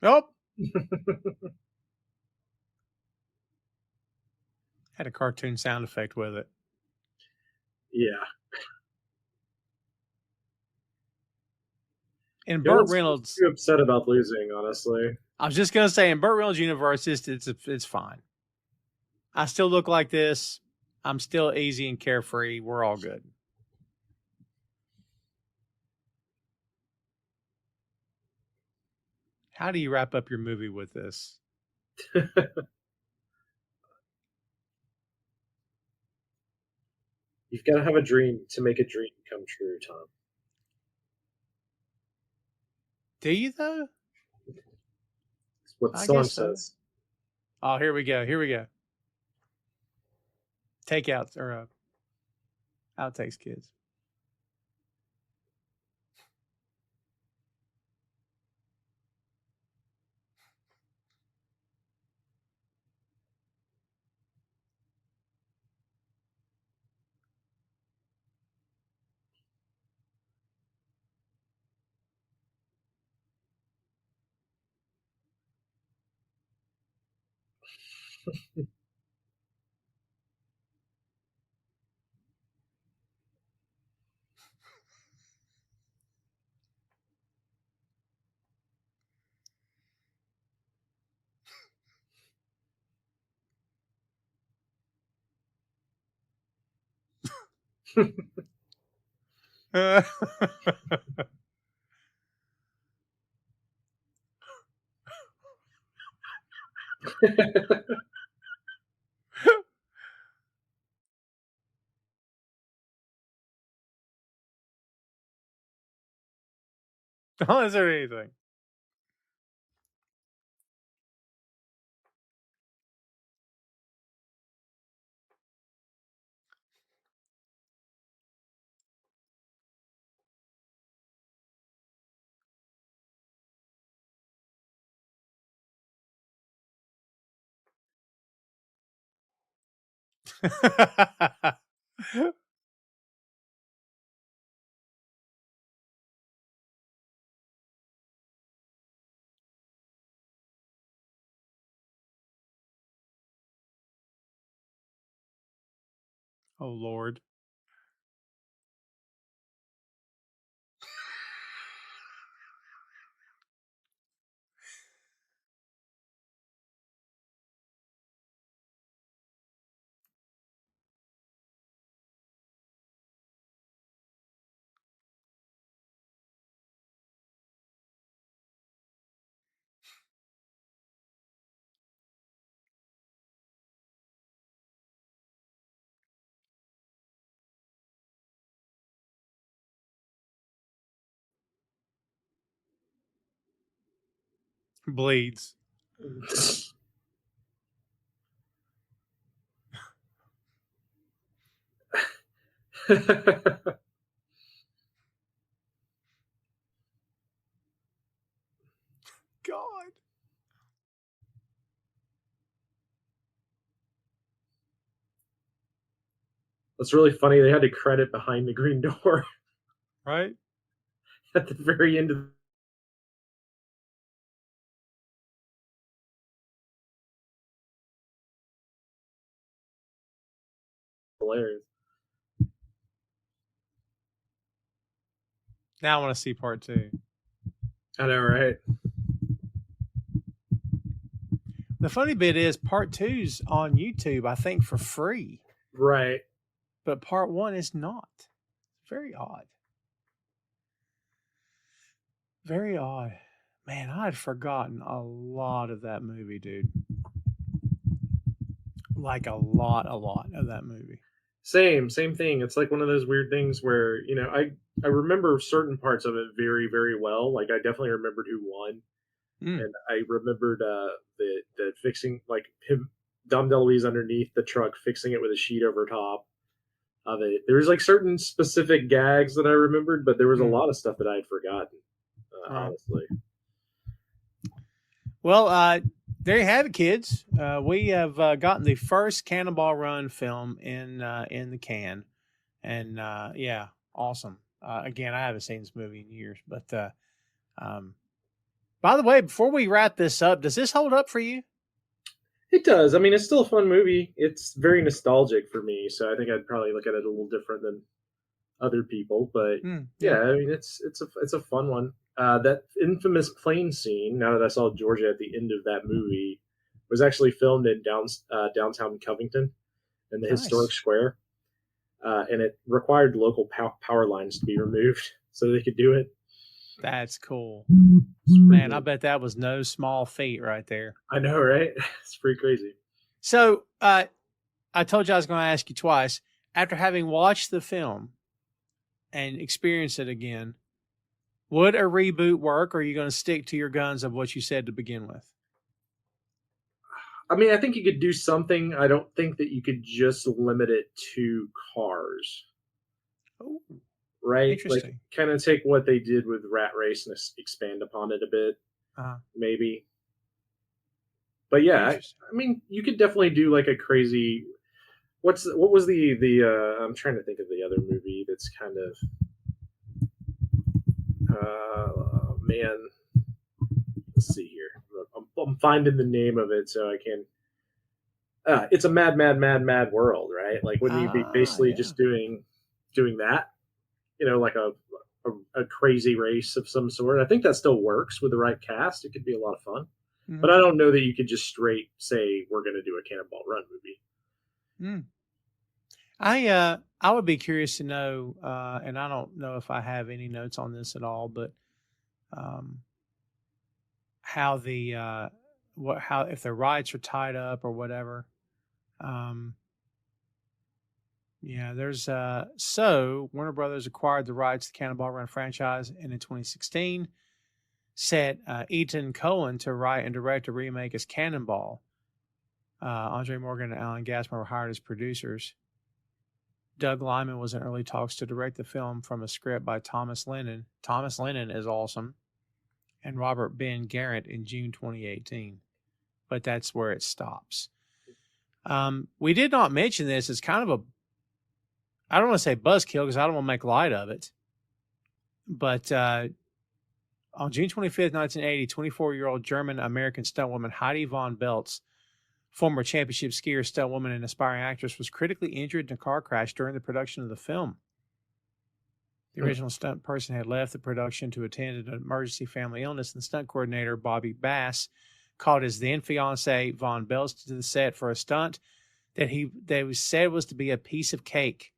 Nope. Had a cartoon sound effect with it. Yeah. And Burt Reynolds, too upset about losing, honestly. I was just going to say, in Burt Reynolds' universe, it's fine. I still look like this. I'm still easy and carefree. We're all good. How do you wrap up your movie with this? You've got to have a dream to make a dream come true, Tom. Do you, though? That's what the I song guess so. says. Oh, here we go. Here we go. Takeouts or outtakes, kids. Don't answer anything. Oh, Lord. Bleeds. God. That's really funny. They had to credit behind the green door Right? at the very end of the hilarious. Now I want to see part 2. I know, right? The funny bit is part 2's on YouTube, I think, for free, Right. but part 1 is not. Very odd. Very odd. Man, I had forgotten a lot of that movie, dude. Like a lot of that movie. Same thing. It's like one of those weird things where, you know, I remember certain parts of it very, very well. Like I definitely remembered who won. And I remembered the fixing, like him, Dom DeLuise underneath the truck, fixing it with a sheet over top of it. There was like certain specific gags that I remembered, but there was a lot of stuff that I had forgotten, honestly. Well, there you have it, kids. We have gotten the first Cannonball Run film in the can, and yeah, awesome. Again, I haven't seen this movie in years, but by the way, before we wrap this up, does this hold up for you? It does. I mean, it's still a fun movie. It's very nostalgic for me, so I think I'd probably look at it a little different than other people. But yeah, I mean, it's a fun one. That infamous plane scene, now that I saw Georgia at the end of that movie, was actually filmed in downtown Covington in the historic square. And it required local power lines to be removed so they could do it. That's cool. Man, I bet that was no small feat right there. I know, right? It's pretty crazy. So I told you I was going to ask you twice. After having watched the film and experienced it again, would a reboot work, or are you going to stick to your guns of what you said to begin with? I mean, I think you could do something. I don't think that you could just limit it to cars. Oh, right? interesting. Like, kind of take what they did with Rat Race and expand upon it a bit, maybe. But yeah, I mean, you could definitely do like a crazy. What was the? I'm trying to think of the other movie that's kind of. Man, let's see here. I'm finding the name of it so I can. It's a mad world, right? Like, wouldn't you be basically just doing that? You know, like a crazy race of some sort. I think that still works with the right cast. It could be a lot of fun. Mm-hmm. But I don't know that you could just straight say we're going to do a Cannonball Run movie. I would be curious to know, and I don't know if I have any notes on this at all, but how if the rights are tied up or whatever. Yeah, there's so Warner Brothers acquired the rights to the Cannonball Run franchise, and in 2016 set Ethan Coen to write and direct a remake as Cannonball. Andre Morgan and Alan Gassman were hired as producers. Doug Liman was in early talks to direct the film from a script by Thomas Lennon. Thomas Lennon is awesome. And Robert Ben Garant in June 2018. But that's where it stops. We did not mention this. It's kind of I don't want to say buzzkill because I don't want to make light of it. But on June 25th, 1980, 24-year-old German-American stuntwoman Heidi von Beltz, former championship skier, stuntwoman, and aspiring actress, was critically injured in a car crash during the production of the film. The original stunt person had left the production to attend an emergency family illness, and the stunt coordinator, Bobby Bass, called his then-fiancée, Von Beltz, to the set for a stunt that they said was to be a piece of cake.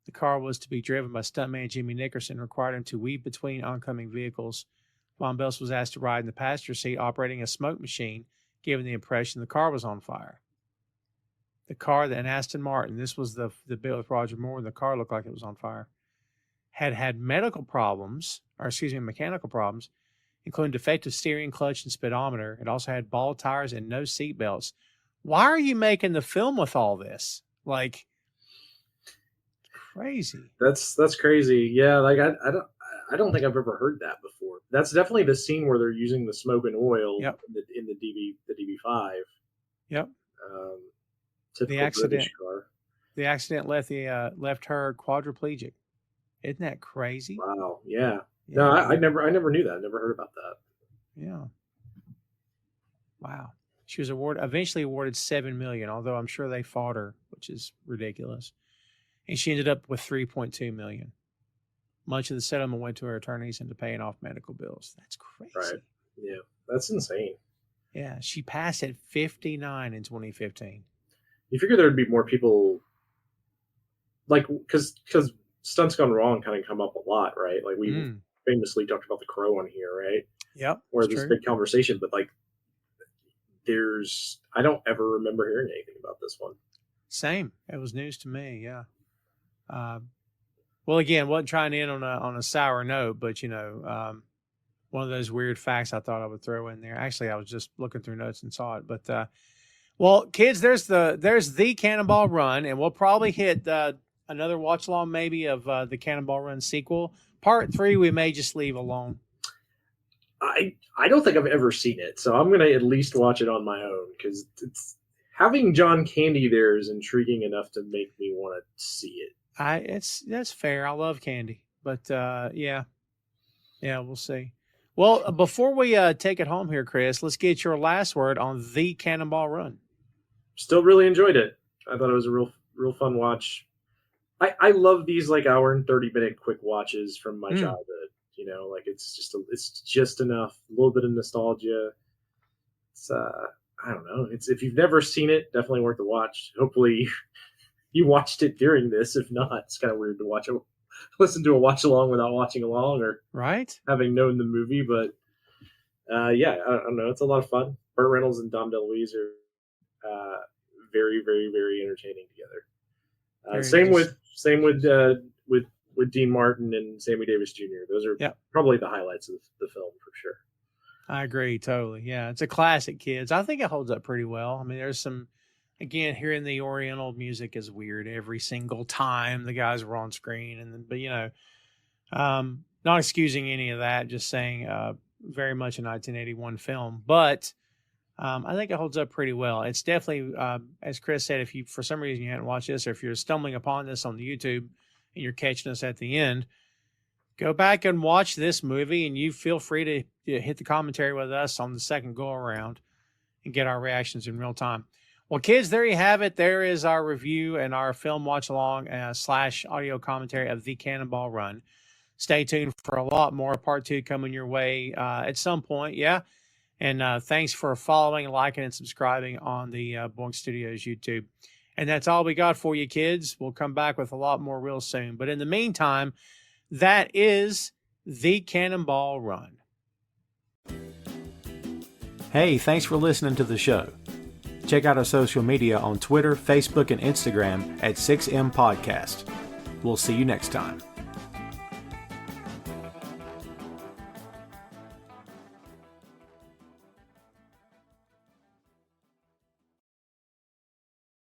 The car was to be driven by stuntman Jimmy Nickerson, required him to weave between oncoming vehicles. Von Beltz was asked to ride in the passenger seat operating a smoke machine, giving the impression the car was on fire. The car, an Aston Martin, this was the bit with Roger Moore, and the car looked like it was on fire, had mechanical problems, including defective steering, clutch, and speedometer. It also had bald tires and no seat belts. Why are you making the film with all this? Like, crazy. That's crazy. Yeah, like I don't think I've ever heard that before. That's definitely the scene where they're using the smoke and oil in the DB5. Yep. The accident. Car. The accident left her quadriplegic. Isn't that crazy? Wow. Yeah. No, I never knew that. I never heard about that. Yeah. Wow. She was eventually awarded $7 million, although I'm sure they fought her, which is ridiculous. And she ended up with $3.2 million. Much of the settlement went to her attorneys and to paying off medical bills. That's crazy. Right. Yeah. That's insane. Yeah, she passed at 59 in 2015. You figure there would be more people, like, because stunts gone wrong kind of come up a lot, right? Like we famously talked about The Crow on here, right? Yep. Where there's a big conversation, but like I don't ever remember hearing anything about this one. Same. It was news to me. Yeah. Well, again, wasn't trying to end on a sour note, but one of those weird facts I thought I would throw in there. Actually, I was just looking through notes and saw it. But well, kids, there's the Cannonball Run, and we'll probably hit another watch along maybe of the Cannonball Run sequel. Part 3 we may just leave alone. I don't think I've ever seen it, so I'm gonna at least watch it on my own, because it's having John Candy there is intriguing enough to make me want to see it. That's fair. I love Candy, but yeah, we'll see. Well, before we take it home here, Chris, let's get your last word on the Cannonball Run. Still really enjoyed it. I thought it was a real fun watch. I love these like hour and 30-minute quick watches from my childhood. Like it's just enough, a little bit of nostalgia. It's I don't know. If you've never seen it, definitely worth a watch. Hopefully you watched it during this. If not, it's kind of weird to listen to a watch along without watching along or having known the movie. But yeah, I don't know. It's a lot of fun. Burt Reynolds and Dom DeLuise are very, very, very entertaining together. Same with Dean Martin and Sammy Davis Jr. Those are probably the highlights of the film for sure. I agree totally. Yeah, it's a classic, kids. I think it holds up pretty well. I mean, there's some, again, hearing the Oriental music is weird every single time the guys were on screen, but not excusing any of that. Just saying, very much a 1981 film, but I think it holds up pretty well. It's definitely, as Chris said, if you for some reason you hadn't watched this, or if you're stumbling upon this on the YouTube and you're catching us at the end, go back and watch this movie, and you feel free to hit the commentary with us on the second go around and get our reactions in real time. Well, kids, there you have it. There is our review and our film watch along / audio commentary of The Cannonball Run. Stay tuned for a lot more. Part 2 coming your way at some point. Yeah. And thanks for following, liking, and subscribing on the Boink Studios YouTube. And that's all we got for you, kids. We'll come back with a lot more real soon. But in the meantime, that is The Cannonball Run. Hey, thanks for listening to the show. Check out our social media on Twitter, Facebook, and Instagram at 6M Podcast. We'll see you next time.